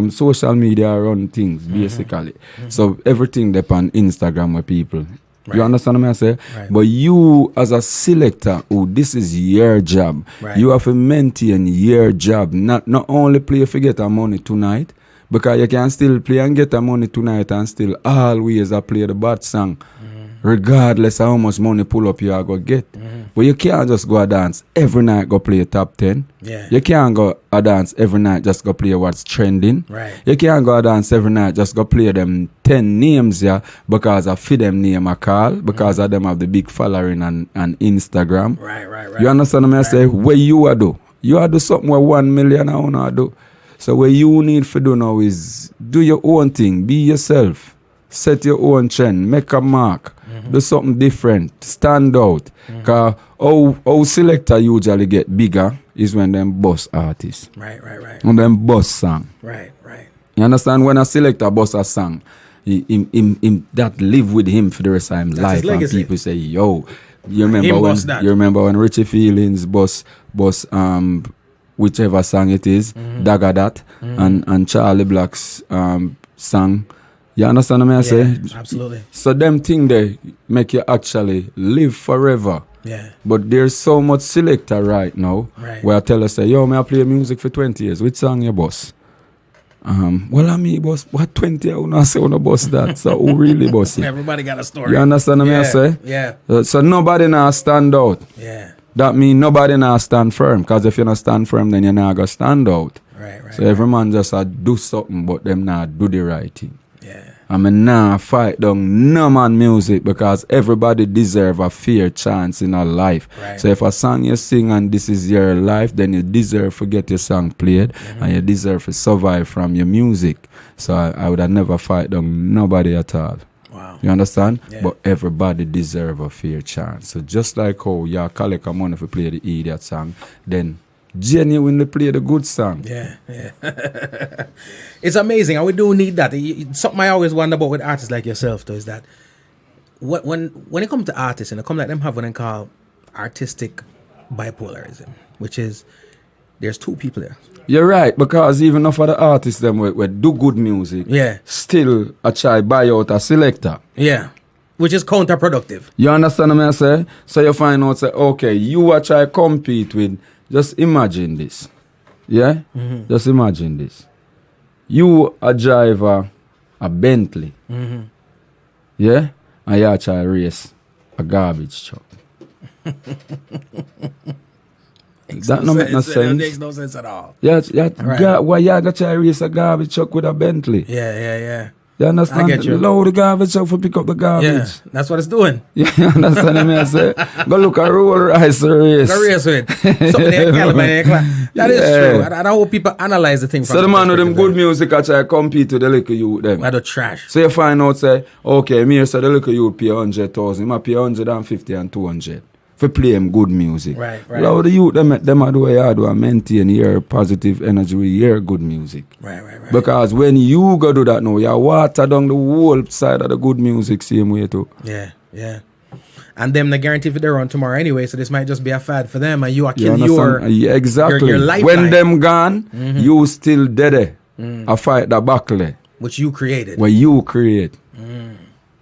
social media run things basically. So everything depend on Instagram where people. Right. You understand what I say? Right. But you as a selector, this is your job. Right. You have to maintain your job. Not only play for get a money tonight, because you can still play and get a money tonight and still always play the bad song. Regardless of how much money pull up you are going to get. But you can't just go a dance every night go play top 10. You can't go a dance every night just go play what's trending. Right. You can't go a dance every night just go play them 10 names because I feed them name a call because of them have the big following on Instagram. Right. You understand what I say? Where you are do? You are do something where 1 million I want to do. So what you need to do now is do your own thing. Be yourself. Set your own trend. Make a mark. Do something different. Stand out. Because how selector usually get bigger is when them boss artists. Right. When them boss song. Right. You understand? When a selector boss a song, him that live with him for the rest of his life. his legacy. And people say, yo, you remember when Richie Feelings boss whichever song it is, Dagger That, and Charlie Black's song. You understand what I say? Absolutely. So them thing they make you actually live forever. But there's so much selector right now where I tell us say, yo, may I play music for 20 years. Which song you boss? Well, I mean, boss, what 20 years? I don't say on boss that. So who really boss it? Everybody got a story. You understand what I say? So nobody now stand out. That means nobody now stand firm. Because if you not stand firm, then you're not going to stand out. So every man just do something, but them not do the right thing. I mean, now fight down no man music because everybody deserve a fair chance in our life. So if a song you sing and this is your life, then you deserve to get your song played and you deserve to survive from your music. So I would have never fight down nobody at all. Wow. You understand? Yeah. But everybody deserve a fair chance. So just like how you collect a money to play the idiot song, then genuinely play the good song. Yeah. It's amazing, and we do need that. Something I always wonder about with artists like yourself, though, is that when it comes to artists, and it comes like them have what they call artistic bipolarism, which is there's two people there. You're right, because even enough of the artists them we do good music, still a try buy out a selector. Yeah. Which is counterproductive. You understand what I say? So you find out, say, okay, you are try compete with, just imagine this. Yeah? Mm-hmm. Just imagine this. You a driver a Bentley. Mm-hmm. Yeah? And you try race a garbage truck. That no make no sense. It makes no sense at all. Yeah, Right. why you gonna try race a garbage truck with a Bentley? Yeah. You understand? I get you. Load the garbage truck for pick up the garbage. Yeah, that's what it's doing. Yeah, you understand what I say? Go look at roll rice race. Go race with something that is true. I don't hope people analyze the thing. So the man with them good music I try compete with the little youth them. I do trash. So you find out say, okay, me so the little youth pay 100,000, I pay 150 and 200 for play him good music. Right. How the youth them I do what you do and maintain your positive energy with your good music. Right. Because when you go do that now, you water down the whole side of the good music same way too. Yeah. And them the guarantee for their run tomorrow anyway, so this might just be a fad for them, and you are You killing understand? Yeah, exactly. your lifeline. When them gone, you still dead. I fight the buckle which you created. where you create.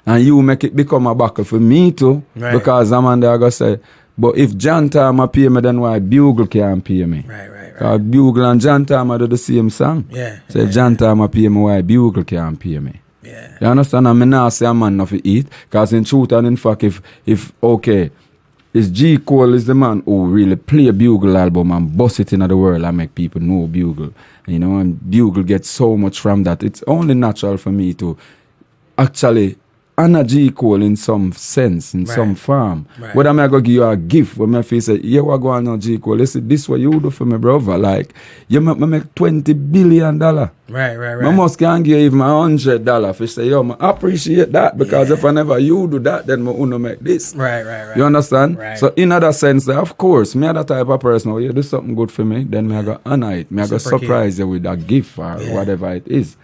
And you make it become a buckle for me too. Right. Because I'm on there gonna say, but if John Tama pay me, then why Bugle can't pay me? Right. Because Bugle and John Tama do the same song. Yeah. So if John Tama pay me, why Bugle can't pay me? Yeah. You understand? I mean, not say a man not to eat. Because in truth and in fact, if okay, is G. Cole is the man who really play a Bugle album and bust it into the world and make people know Bugle. You know, and Bugle gets so much from that. It's only natural for me to actually honor G. Cole in some sense, in some form. Right. Whether I'm going to give you a gift, when my face say, yeah, what going on, G. Cole? Listen, this what you do for me, brother. Like, you make $20 billion. Right. I must can give you even $100 if you say, yo, I appreciate that because if I never you do that, then I won't make this. Right. You understand? Right. So in other sense, of course, me are the type of person where you do something good for me, then me I go honor it. Me I go surprise you with a gift or whatever it is.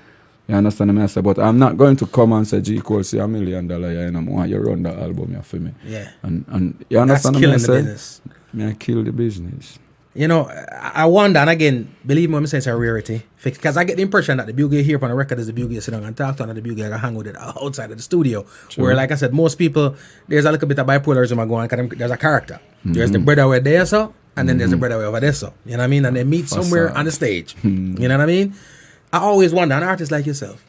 You understand what I say? But I'm not going to come and say, G. Cole, say $1 million, you know, I want you run the album here for me. Yeah. And you understand That's what I killing say? the business. Me I kill the business. You know, I wonder, and again, believe me when I say it's a rarity, because I get the impression that the Bugle here on the record is the Bugle you sit down and talk to, and the Bugle I hang with it outside of the studio. True. Where, like I said, most people, there's a little bit of bipolarism going on, because there's a character. There's the brother over there, so, and then there's the brother over there, so. You know what I mean? And they meet somewhere on the stage. You know what I mean? I always wonder, an artist like yourself,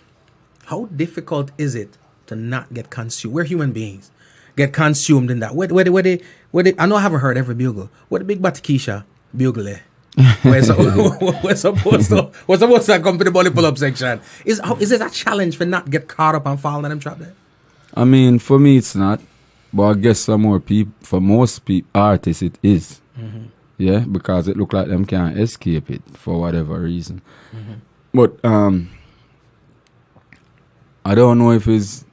how difficult is it to not get consumed? We're human beings. Get consumed in that. Where they, I know I haven't heard every Bugle. What the big Batikisha Bugle? We're supposed to come to the body pull-up section. Is it a challenge for not get caught up and fall in them trap there? I mean, for me it's not, but I guess for most artists it is. Yeah, because it look like them can't escape it for whatever reason. But I don't know if it's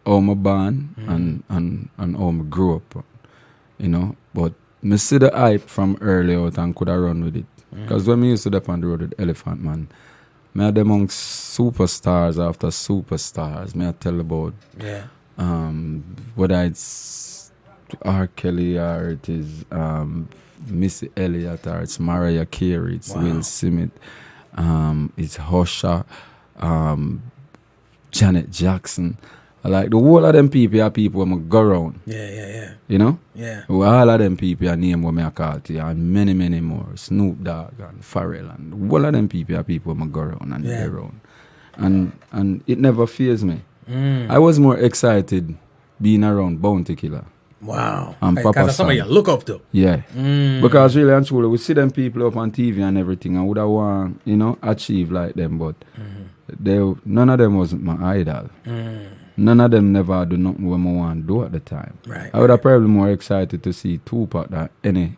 how I born and how I grew up, you know. But me see the hype from early out and could have run with it. Because when me used to step on the road with Elephant Man, me had amongst superstars after superstars. Me I tell about whether it's R. Kelly or it is Missy Elliott or it's Mariah Carey, it's Will Smith, it's Usher, Janet Jackson. Like the whole of them people are people who go around. Yeah. You know? Yeah. Well, all of them people are name what I call to you, and many, many more. Snoop Dogg and Pharrell and the whole of them people are people who go around and they around. And it never fears me. I was more excited being around Bounty Killer. Wow. And Papa Because that's somebody you look up to. Yeah. Because really and truly, we see them people up on TV and everything and would have want, you know, achieve like them, but none of them wasn't my idol. None of them never do nothing what I want to do at the time. Right. I would have probably more excited to see Tupac than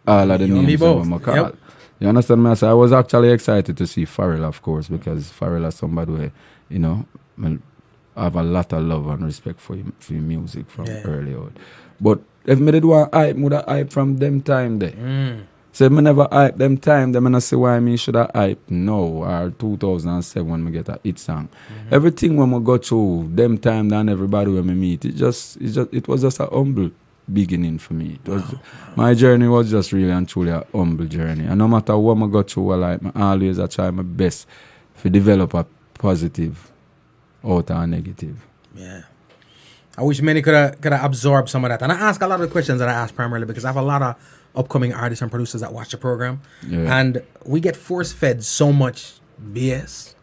all of the names of my call. Yep. You understand me? So I was actually excited to see Pharrell, of course, because Pharrell is somebody where, you know, have a lot of love and respect for your music from early on. But if me did want hype, me would have hype from them time there. So if me never hype them time, then I not see why me should have hype now or 2007 when me get a hit song. Everything when me go through them time and everybody when me meet, it was just a humble beginning for me. It was my journey was just really and truly a humble journey. And no matter what I go through, I always I try my best to develop a positive out of a negative. Yeah. I wish many could have absorbed some of that. And I ask a lot of the questions that I ask primarily because I have a lot of upcoming artists and producers that watch the program. Yeah. And we get force-fed so much BS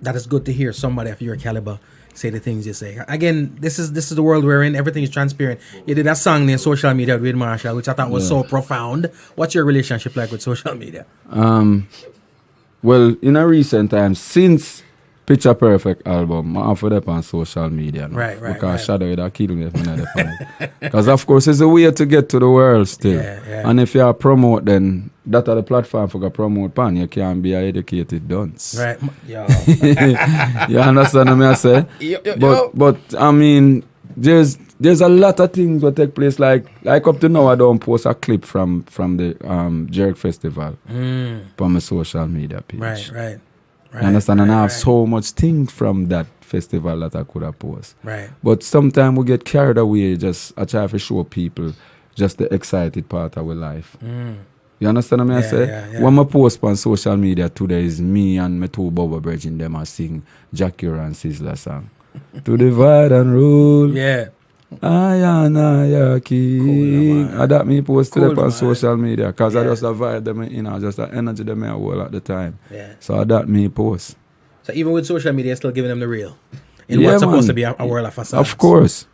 that it's good to hear somebody of your caliber say the things you say. Again, this is the world we're in. Everything is transparent. You did that song in social media with Marshall, which I thought was so profound. What's your relationship like with social media? Well, in a recent times, since Picture Perfect album, I have it on social media. No? Right. Because Shadow would have killed me if I not find. Because of course it's a way to get to the world still. Yeah. And if you are promote, then that are the platform for promote pan. You can't be an educated dunce. Right. Yo. You understand what I say? But I mean, there's a lot of things that take place. Like up to now, I don't post a clip from the Jerk Festival on my social media page. Right. You understand? And I have so much things from that festival that I could have posted. Right. But sometimes we get carried away. I try to show people just the excited part of our life. You understand what I say? Yeah. When I post on social media today is me and my two Bubba Bridging them are sing Jackie and Sizzler song. To divide and rule. Yeah. I king. Cool, That me post Cool, it on man. social media because I just avoid them just the energy them I hold at the time. Yeah. So that me post. So even with social media, still giving them the real. In Yeah, what's supposed man. to be a world of facades. Of course.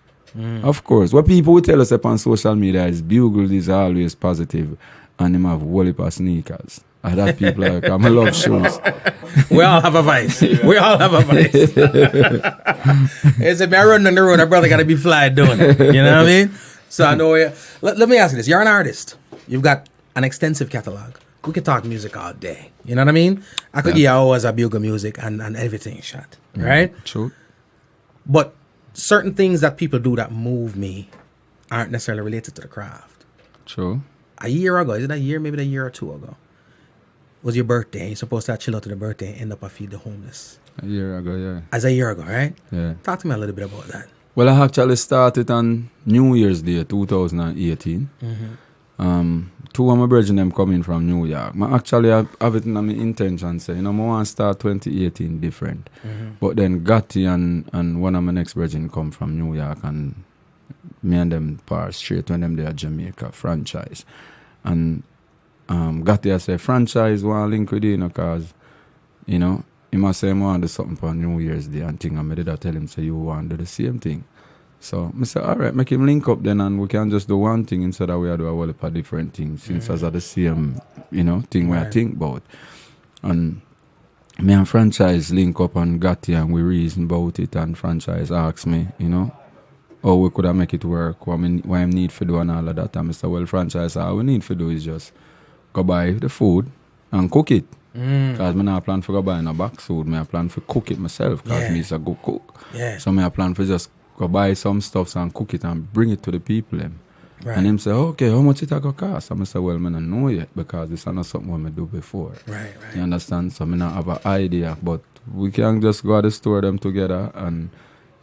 Of course. What people will tell us upon social media is Bugle is always positive and him have whole heap of sneakers. And that people like, I love shoes. We all have a vice. We all have a vice. It's if I run on the road, a brother got to be fly doing it. You know what I mean? So I know. Let me ask you this: you're an artist. You've got an extensive catalog. We could talk music all day. You know what I mean? I could hear hours of bugle music and everything shot. Right? True. But certain things that people do that move me aren't necessarily related to the craft. True. A year ago, is it a year? Maybe a year or two ago. Was your birthday? You're supposed to chill out to the birthday and end up and feed the homeless. A year ago, yeah. As a year ago, right? Yeah. Talk to me a little bit about that. Well, I actually started on New Year's Day 2018. Two of my brethren them coming from New York. I actually have it in my intention, say, I want to start 2018 different. But then Gotti and one of my next brethren come from New York and me and them part straight when them there at Jamaica franchise. And Gotti I say franchise want link with you, because he must say I want to do something for New Year's Day and thing, and I did I tell him say you want to do the same thing. So I say alright, make him link up then and we can just do one thing instead of we do a whole heap of different things since as are the same thing we I think about. And me and franchise link up and Gotti and we reason about it, and franchise asks me, how we could have make it work, what I need to do and all of that. And I say, well, franchise, all we need to do is just go buy the food and cook it. Because I not plan for go buy a box food. I plan for cook it myself because me is a good cook. Yeah. So I plan for just go buy some stuff and cook it and bring it to the people. Right. And him say, okay, how much it a go cost? And I say, well, I don't know yet because this is not something I do before. Right. You understand? So I not have an idea, but we can just go to the store them together and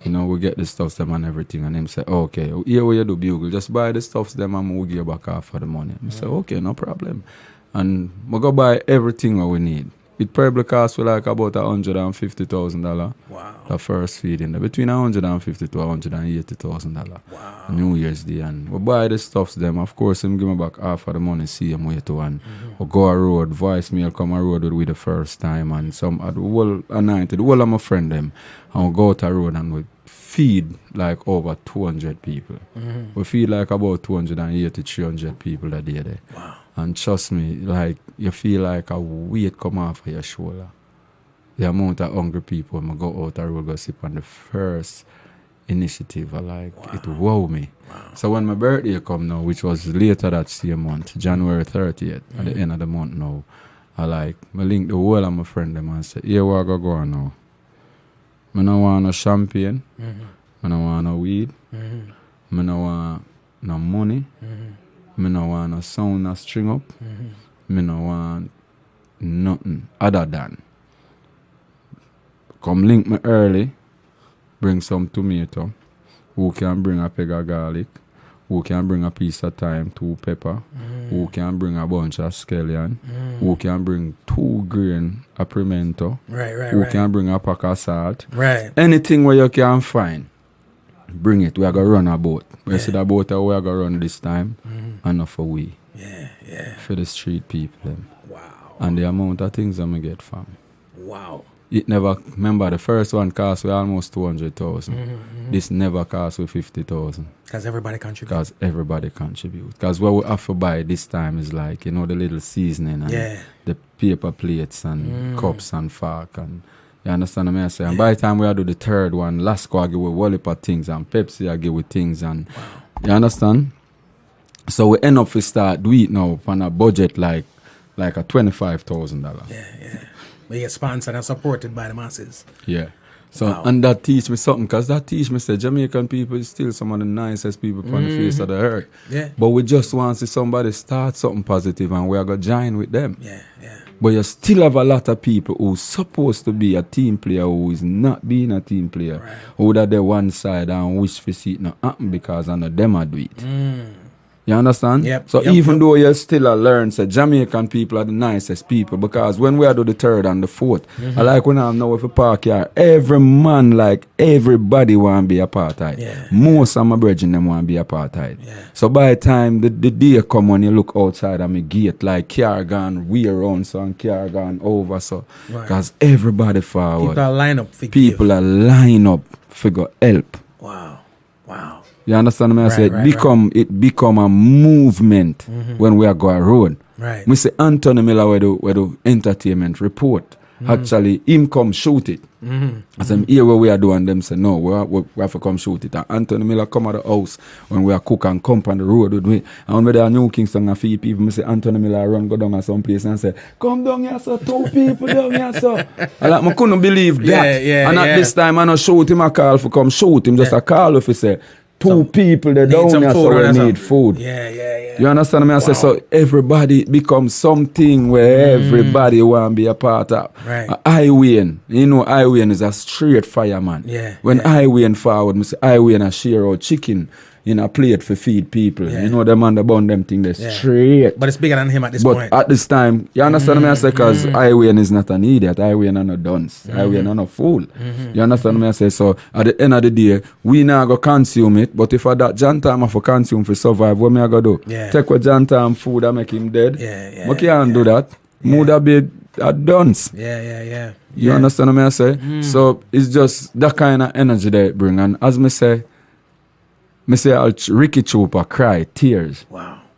we get the stuffs them and everything. And him say, okay, here what you do, Bugle, just buy the stuffs them and we'll give you back half for the money. I say, okay, no problem. And we go buy everything what we need. It probably costs we like about $150,000. Wow. The first feeding. Between $150,000 to $180,000. Wow. New Year's Day. And we buy the stuffs them. Of course, him give me back half of the money, see him way to and we go a road, voicemail come a road with the first time and some at the whole night, the whole of my friend them. And we go out a road and we feed like over 200 people. We feed like about 280, 300 people a day there. Wow. And trust me, like you feel like a weight come off of your shoulder. The amount of hungry people when I go out the road go sip on the first initiative, it wow me. Wow. So when my birthday come now, which was later that same month, January 30th, at the end of the month now, I link the whole of my friend them and say, here we go on now. I don't want no champagne. I don't want no weed. I don't want no money. I don't want no sound no string up. I don't want nothing other than come link me early, bring some tomato. Who can bring a peg of garlic? Who can bring a piece of thyme, 2 pepper? Who can bring a bunch of scallion? Who can bring 2 grain of pimento? Who can bring a pack of salt? Anything where you can find, bring it. We are going to run a boat. We see the boat that we are going to run this time, enough for we. For the street people. Them. Wow. And the amount of things I'm going to get from. Wow. It never, remember the first one cost we almost 200,000. This never cost we 50,000. Because everybody contribute. Because what we have to buy this time is like, the little seasoning and the paper plates and cups and fork and you understand what I say? And by the time we do the third one, Lasco I give with Wallipa things and Pepsi I give with things and you understand? So we end up we start do it now on a budget like a $25,000. But you get sponsored and supported by the masses. Yeah. So, and that teach me something, because that teach me that Jamaican people is still some of the nicest people on the face of the earth. Yeah. But we just want to see somebody start something positive and we are going to join with them. Yeah. But you still have a lot of people who's supposed to be a team player who is not being a team player. Who that they one side and wish to see it not happen because I know them a do it. You understand? So even though you still learn, say Jamaican people are the nicest people because when we do the third and the fourth, I like when I know if a park here, every man like everybody want to be apartheid. Most of my brethren them want to be apartheid. So by the time the day come when you look outside of my gate, like car gone way around so and car gone over so because everybody forward. People are line up for figure help. Wow. You understand me? I say it become a movement when we are going road. We say Anthony Miller where the entertainment report. Actually, him come shoot it. As I'm here where we are doing, them say no, we have to come shoot it. And Anthony Miller come out of the house when we are cook and come on the road with me. And when we are New Kingston and feed people, I say Anthony Miller run go down at some place and say, come down here, sir, 2 people down here, sir. And like, I couldn't believe that. And at this time, I don't shoot him a call for come shoot him, just a call if he say, 2 people they down here so we need food. You understand me? I say so everybody becomes something where everybody want to be a part of. Iwayne, Iwayne is a straight fireman. When Iwayne forward, I say Iwayne a share out chicken in a plate for feed people. The man that bun them thing they straight. But it's bigger than him at this point. But at this time, you understand me? I say because Iwayne is not an idiot. Iwayne is not dunce. Iwayne is not fool. You understand me? I say so at the end of the day, we not go consume it. But if I that John time I for consume for survive, what me I go do? Take what John time food and make him dead. But can't do that. Mood be a dunce. You understand me? I say so. It's just that kind of energy that it bring. And as me say Ricky Trooper cry tears.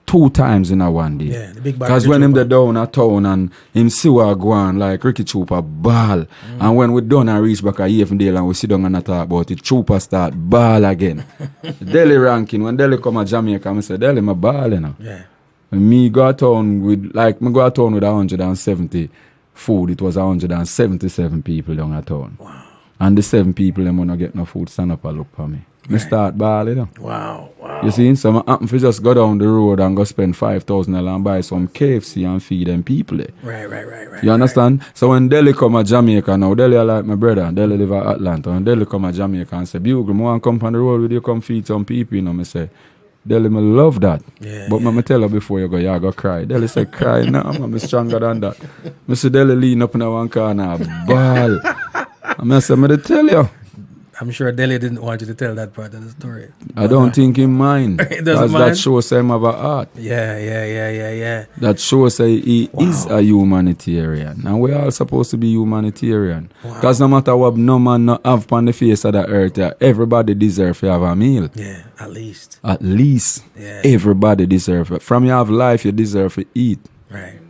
2 times in a one day. Because when him the down a town and him see what go on, like Ricky Trooper ball. And when we done and reach back a Evendale and we sit down and talk about it, Trooper start ball again. Delhi ranking, when Delhi come to Jamaica, I say, Delhi, my ball, you know. And me go to town with 170 food. It was 177 people down at town. And the 7 people, them wanna get no food, stand up and look for me. Me start ball, you know. Wow. You see, so I happen to just go down the road and go spend $5,000 and buy some KFC and feed them people. Right. You understand? So when Delhi come to Jamaica now, Delhi are like my brother, Delhi live at Atlanta. When Delhi come to Jamaica and say, Bugle, I want to come on the road with you, come feed some people, you know, me say, Delhi, me love that. But me tell her before you go cry. Delhi say, cry now, I'm stronger than that. Me say, Delhi lean up in one corner, ball. And I say, me tell you. I'm sure Delhi didn't want you to tell that part of the story. I don't think he mind. Because that shows him have a heart. Yeah. That shows he is a humanitarian. And we're all supposed to be humanitarian. Because no matter what no man no have on the face of the earth, everybody deserves to have a meal. Yeah, at least. Everybody deserves it. From you have life, you deserve to eat. Right.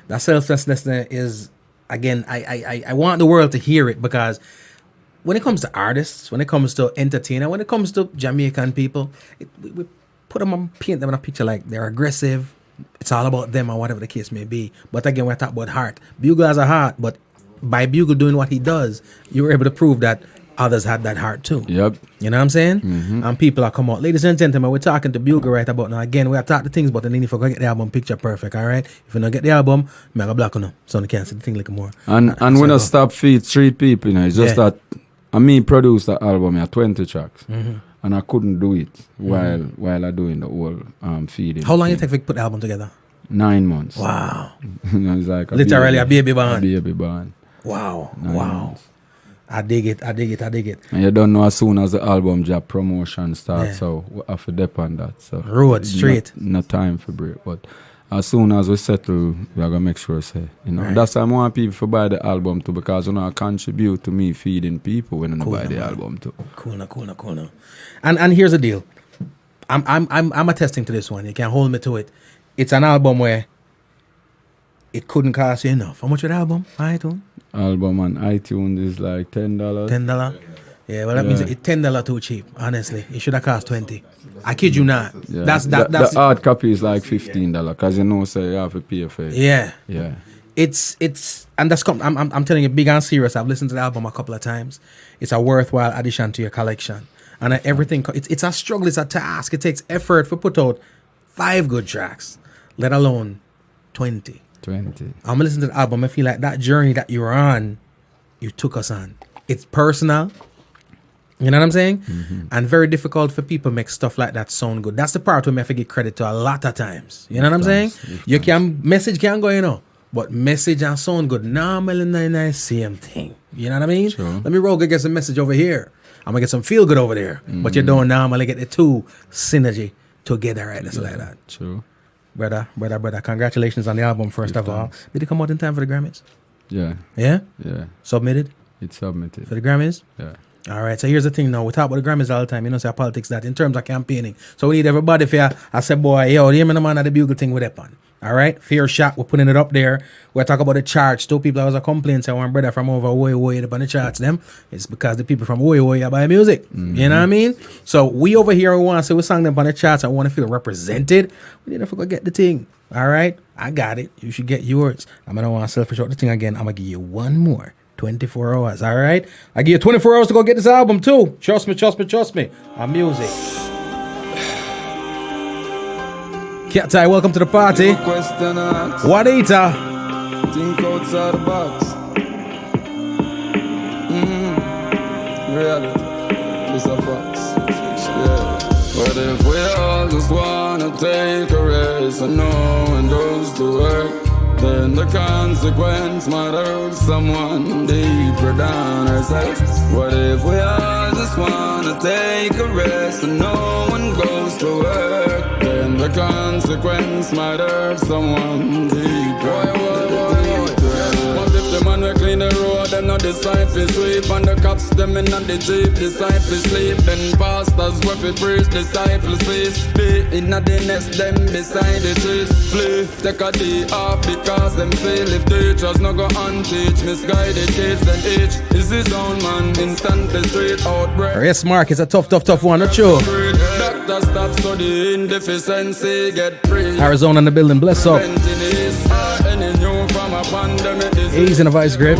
That selflessness is, again, I want the world to hear it because when it comes to artists, when it comes to entertainers, when it comes to Jamaican people, we put them on, paint them in a picture like they're aggressive. It's all about them or whatever the case may be. But again, we're talking about heart. Bugle has a heart, but by Bugle doing what he does, you were able to prove that others had that heart too. Yep. You know what I'm saying? And people are come out. Ladies and gentlemen, we're talking to Bugle right about now. Again, we are talking the things, but then if you get the album picture perfect, all right? If you don't get the album, I'm going to block on them. So you can't see the thing like more. And when I stop feed street people, you know, it's just that I me produced the album, 20 tracks. And I couldn't do it while I doing the whole feeding. How long did it take to put the album together? 9 months. Wow. It's like Literally a baby band. A baby band. Wow. 9 months. I dig it. And you don't know as soon as the album job promotion starts, so we have to depend on that. So road straight. No time for break. But as soon as we settle, we are gonna make sure Right. That's why I want people to buy the album too, because I contribute to me feeding people when they buy the album too. Cool now. And here's the deal. I'm attesting to this one. You can't hold me to it. It's an album where it couldn't cost you enough. How much was the album? iTunes? Album on iTunes is like $10. $10? Yeah, well, that means it's $10 too cheap, honestly. It should have cost $20. I kid you not. Yeah. That's the hard copy is like $15 because you have to pay for it. Yeah. Yeah. It's and that's I'm telling you, big and serious. I've listened to the album a couple of times. It's a worthwhile addition to your collection. And everything, it's a struggle, it's a task. It takes effort to put out 5 good tracks, let alone 20. I'm listening to the album. I feel like that journey that you're on, you took us on. It's personal. You know what I'm saying? And very difficult for people to make stuff like that sound good. That's the part where I have to give credit to a lot of times. You know what I'm saying? You can message can go, but message and sound good normally not same thing. You know what I mean? Sure. Let me roll get some message over here. I'm gonna get some feel good over there. But you don't normally get the two synergy together, right? That's like that. True. Brother, congratulations on the album, first of all. Did it come out in time for the Grammys? Yeah. Yeah? Yeah. Submitted? It's submitted. For the Grammys? Yeah. All right, so here's the thing now. We talk about the Grammys all the time. Say politics that in terms of campaigning. So we need everybody for I said, boy, yo, hear me the man at the Bugle thing with that on. All right? Fair shot. We're putting it up there. We're talking about the charts. 2 people that was a complaint say one brother from over Woy up on the charts them. It's because the people from Woy are buying music. You know what I mean? So we over here, we want to say we sang them on the charts. I want to feel represented. We need to go get the thing. All right? I got it. You should get yours. I'm going to want to selfish out the thing again. I'm going to give you one more. 24 hours, all right? I give you 24 hours to go get this album, too. Trust me. Our music. Cat Tie, welcome to the party. What eater? Think outside the box. Reality. It's a fox. Yeah. But if we all just wanna take a rest and no one goes to work, then the consequence might hurt someone deeper down ourselves. What if we all just wanna take a rest and no one goes to work? Then the consequence might hurt someone deeper. What if the man will clean the road and not decide to sweep, and the cops them in on the jeep decide to sleep? Then pastors will fi preach, disciples feast. Be in the nest them beside the trees. Flee, take a day off because them feel if teachers no go on teach. Misguided kids and each is his own man. Instant the street outbreak. Yes, Mark, it's a tough one, not sure. Doctor stop studying deficiency, get free. Arizona in the building, bless up. Ease in the vice grip.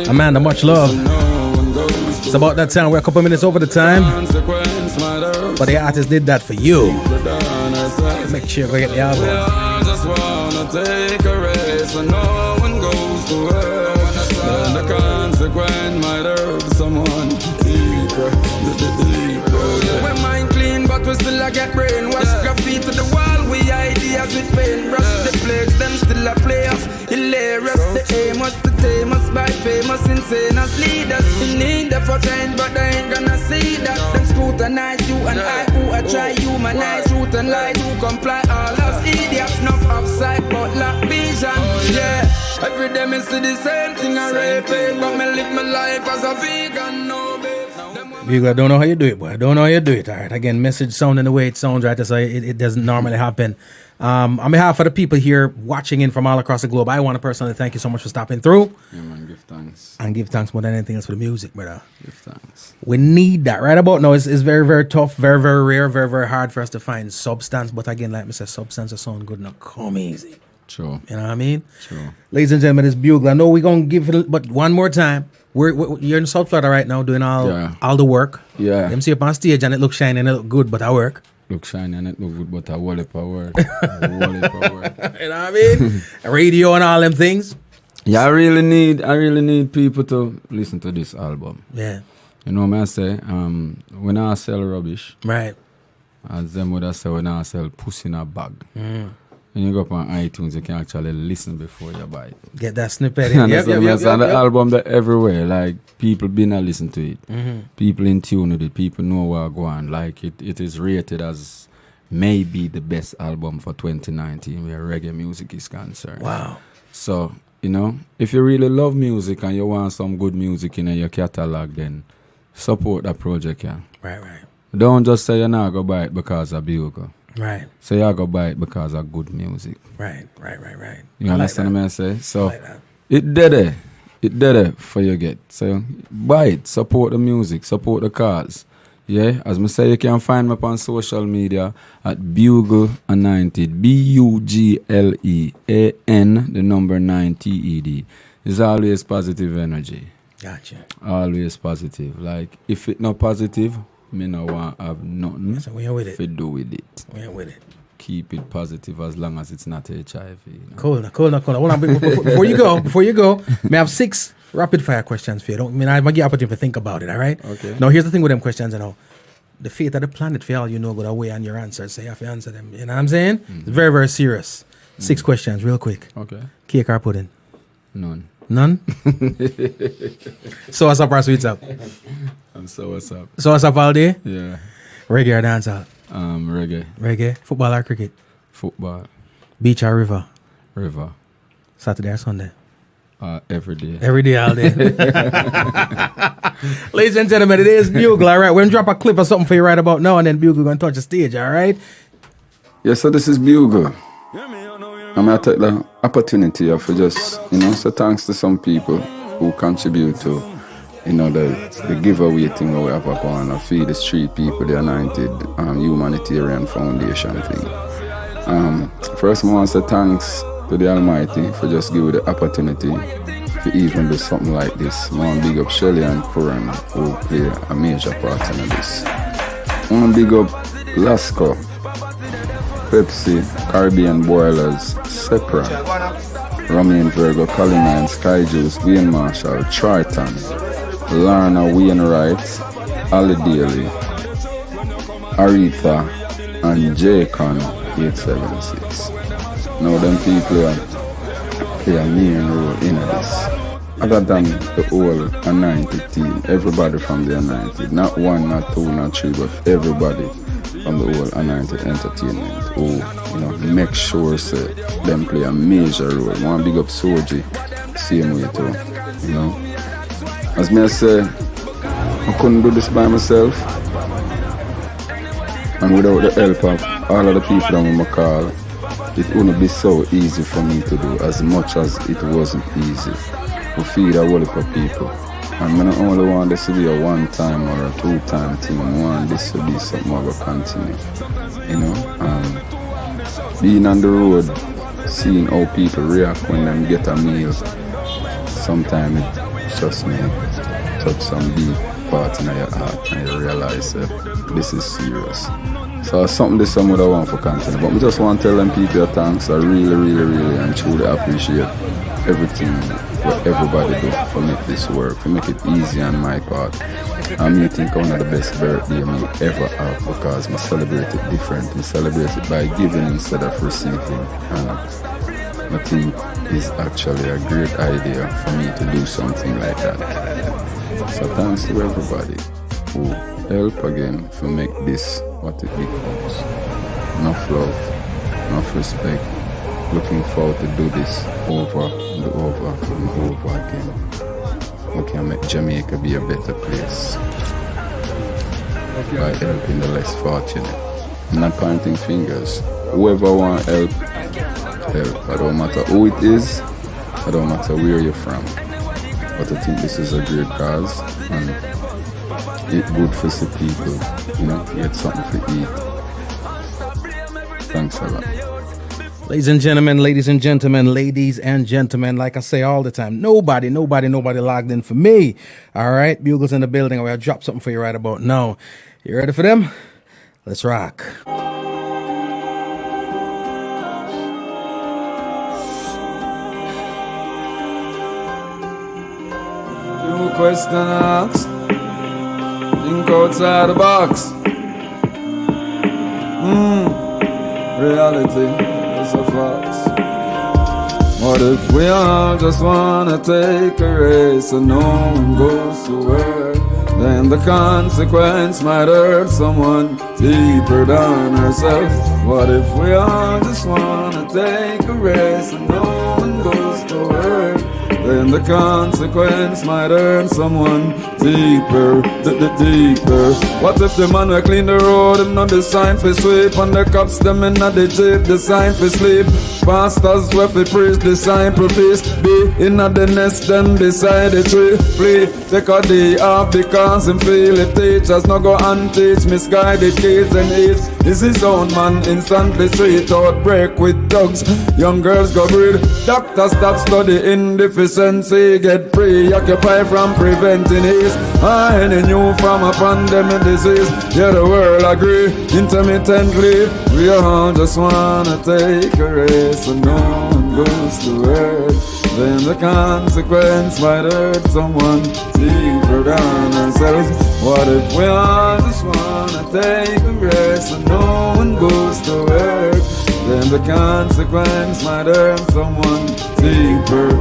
Amanda, much love. It's about that time. We're a couple minutes over the time. But the artist did that for you. Make sure you go get the album. Just wanna take a rest and no one goes to work. Then the consequence might hurt someone deeper. We're mind clean, but we still a get brainwashed. Graffiti to the wall, we ideas with pain. Rush the plagues, them still a players. Hilarious, the aim was to tame us by famous, insane as leaders. In need of a change, but they ain't gonna see that. Them scrutinize you and I who I try humanize. Truth and lies who comply, all us idiots. Enough upside, but lack vision. Yeah, every day me see the same thing I repeat, but me live my life as a vegan. No, babe. Bugle, I don't know how you do it, boy. I don't know how you do it. All right. Again, message sounding the way it sounds, right? So it doesn't normally happen. On behalf of the people here watching in from all across the globe, I want to personally thank you so much for stopping through. Yeah, man, give thanks. And give thanks more than anything else for the music, brother. Give thanks. We need that. Right about now, it's very, very tough, very, very rare, very, very hard for us to find substance. But again, like I said, substance will sound good, not come easy. True. You know what I mean? True. Ladies and gentlemen, it's Bugle. I know we're going to give it, but one more time. You're in South Florida right now doing all the work. Yeah. Them see up on stage and it look shiny and it look good, but I work. Look shiny and it look good, but I wall it for work. You know what I mean? Radio and all them things. Yeah, I really need people to listen to this album. Yeah. You know what I say? When I sell rubbish, right? As them would say, when I sell pussy in a bag. When you go up on iTunes, you can actually listen before you buy it. Get that snippet in. Yep. The album that everywhere, like people been a listen to it. People in tune with it. People know where go on. Like it is rated as maybe the best album for 2019 where reggae music is concerned. Wow. So, you know, if you really love music and you want some good music in your catalog, then support that project, yeah. Right. Don't just say you're not going to buy it because of Bugle. Right. Say you're going to buy it because of good music. Right. You understand what I say? So, like that. it did it for you get. So, buy it. Support the music. Support the cause. Yeah, as me say, you can find me up on social media at Bugle Anointed. BUGLEAN, the number 9 TED. It's always positive energy. Gotcha. Always positive. Like, if it not positive, me no want have nothing so we are with it. to do with it. We are with it. Keep it positive as long as it's not HIV. You know? Cool. Hold on. Before you go, may I have 6 rapid fire questions for you. I'm going to give you opportunity to think about it, all right? Okay. Now, here's the thing with them questions, you know. The fate of the planet, for all you know, go away on your answers, so you have to answer them. You know what I'm saying? It's very, very serious. 6 questions, real quick. Okay. Cake or pudding? None? So what's up or sweets up? So what's up? So what's up all day? Yeah. Reggae or dancehall? Reggae. Football or cricket? Football. Beach or river? River. Saturday or Sunday? Every day. Every day, all day. Ladies and gentlemen, it is Bugle, all right? We're going to drop a clip or something for you right about now, and then Bugle going to touch the stage, all right? Yes, so this is Bugle. I'm going to take the opportunity for just, so thanks to some people who contribute to, the giveaway thing that we have up on, Feed the Street People, the Anointed Humanitarian Foundation thing. First, I want to say thanks to the Almighty for just giving the opportunity to even do something like this. I want to big up Shelly and Curran who play a major part in this. I want to big up Lasco, Pepsi, Caribbean Boilers, Sepra, Romain Virgo, Colina and Sky Juice, Wayne Marshall, Triton, Lorna Wainwright, Ali Daly, Aretha, and J-Con 876. Now them people play a main role in this. Other than the whole Anointed team, everybody from the Anointed, not 1, not 2, not 3, but everybody from the whole Anointed Entertainment who, make sure say them play a major role. I want to big up Soji, same way too, As me I say, I couldn't do this by myself, and without the help of all of the people that I call, it wouldn't be so easy for me to do, as much as it wasn't easy to feed a whole heap of people. And I don't only want this to be a 1-time or a 2-time thing. I want this to be something that will continue. Being on the road, seeing how people react when they get a meal, sometimes it just may touch some deep part in your heart and you realize this is serious. So it's something this summer I want for continue. But I just want to tell them people thanks. I really, really, really and truly appreciate everything what everybody do for make this work, to make it easy on my part. And me think one of the best birthday me ever have because I celebrate it different. I celebrate it by giving instead of receiving. And I think it's actually a great idea for me to do something like that. So thanks to everybody who help again to make this what it becomes. Enough love, enough respect. Looking forward to do this over and over and over again. We can make Jamaica be a better place by helping the less fortunate. I'm not pointing fingers. Whoever want help, help. I don't matter who it is, I don't matter where you're from. But I think this is a great cause and it's good for the people, get something to eat. Thanks a lot. Ladies and gentlemen, like I say all the time, nobody logged in for me. All right, Bugle's in the building. I'll drop something for you right about now. You ready for them? Let's rock. Few question asked, think outside the box. Reality is a fox. What if we all just wanna take a race and no one goes to work? Then the consequence might hurt someone deeper than ourselves. What if we all just wanna take a race and no one goes to work? Then the consequence might hurt someone deeper, deeper. What if the man will clean the road, him not designed for sweep, and the cops them in the jeep designed for sleep? Pastors where fi preach, disciple feast, be in the nest them beside the tree. Flee, take a day off because him feel it. Teachers no go and teach misguided kids and age. This is own man instantly street outbreak with drugs. Young girls go breed. Doctors stop studying deficiency, get preoccupied from preventing it. Any new form of pandemic disease, yeah, the world agree intermittently. We all just wanna take a race and no one goes to work. Then the consequence might hurt someone deeper than ourselves. What if we all just wanna take a race and no one goes to work? Then the consequence might hurt someone deeper.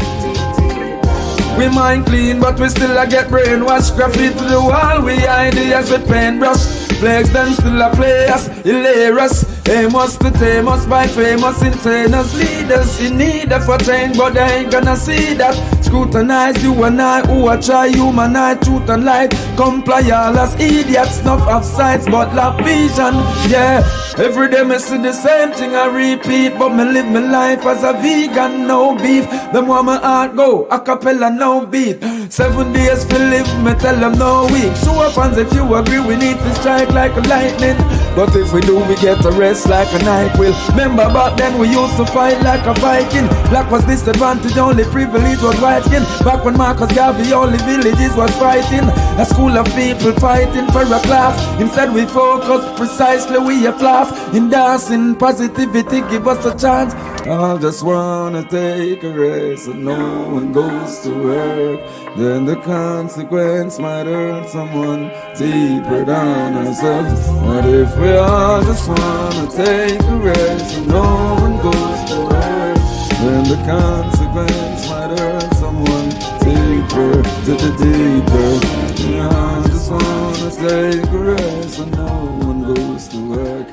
We mind clean, but we still a get brainwashed. Graffiti to the wall, we ideas with paintbrush. Plagues them still a play us, hilarious. Aim us to tame us by famous insaners. Leaders in need of a change, but they ain't gonna see that. Scrutinize you and I, who a try humanize truth and light. Comply all as idiots, enough of sights, but lack vision. Yeah, every day me see the same thing I repeat, but me live my life as a vegan, no beef. Them want my heart go, a cappella no beat. 7 days to live, me tell them no week. Show up hands if you agree, we need to strike like a lightning. But if we do, we get a rest like a night will. Remember back then we used to fight like a Viking. Black was disadvantage, only privilege was white skin. Back when Marcus Garvey, only villages was fighting. A school of people fighting for a class. Instead we focus precisely we a flash. In dancing positivity, give us a chance. I just wanna take a race and no one goes to work. Then the consequence might hurt someone deeper than ourselves. What if we all just wanna take a race and no one goes to work? Then the consequence might hurt someone deeper, deeper. We all just wanna take a race and no one goes to work.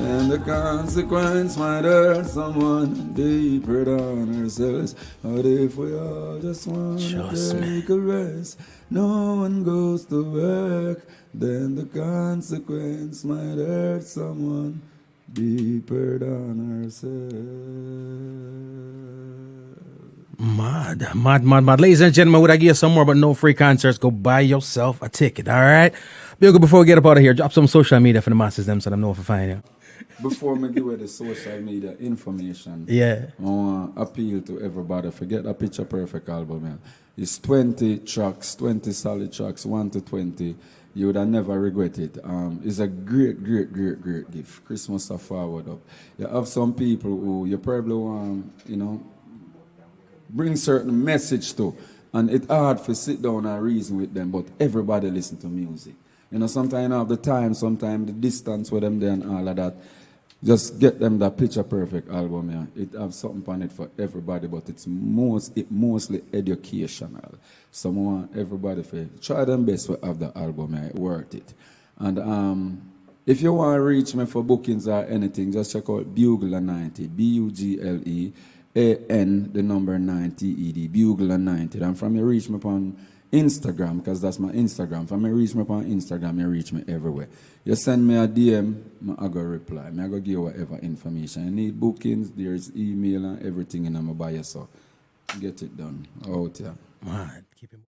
And the consequence might hurt someone deeper than ourselves. What if we all just want to take a rest? No one goes to work. Then the consequence might hurt someone deeper than ourselves. Mad. Ladies and gentlemen, would I give you some more but no free concerts? Go buy yourself a ticket, all right? Bugle, before we get up out of here, drop some social media for the masses, them, so them know if I find you. Before me give away the social media information, yeah, I want to appeal to everybody. Forget a Picture Perfect album. Man. It's 20 tracks, 20 solid tracks, 1 to 20. You would have never regret it. It's a great gift. Christmas are forward up. You have some people who you probably want, bring certain message to, and it's hard to sit down and reason with them, but everybody listen to music. Sometimes have the time, sometimes the distance with them there and all of that. Just get them that Picture Perfect album, yeah. It have something on it for everybody, but it's mostly educational. So I want everybody to try them best to have the album, yeah. It's worth it. And if you want to reach me for bookings or anything, just check out Bugle90, BUGLEAN, the number 90ED, Bugle90. And from you reach me upon Instagram, because that's my Instagram. If you reach me upon Instagram, you reach me everywhere. You send me a DM, I go reply. I go give you whatever information. You need bookings, there's email and everything in my bio, so get it done. Out here. Man, keep him.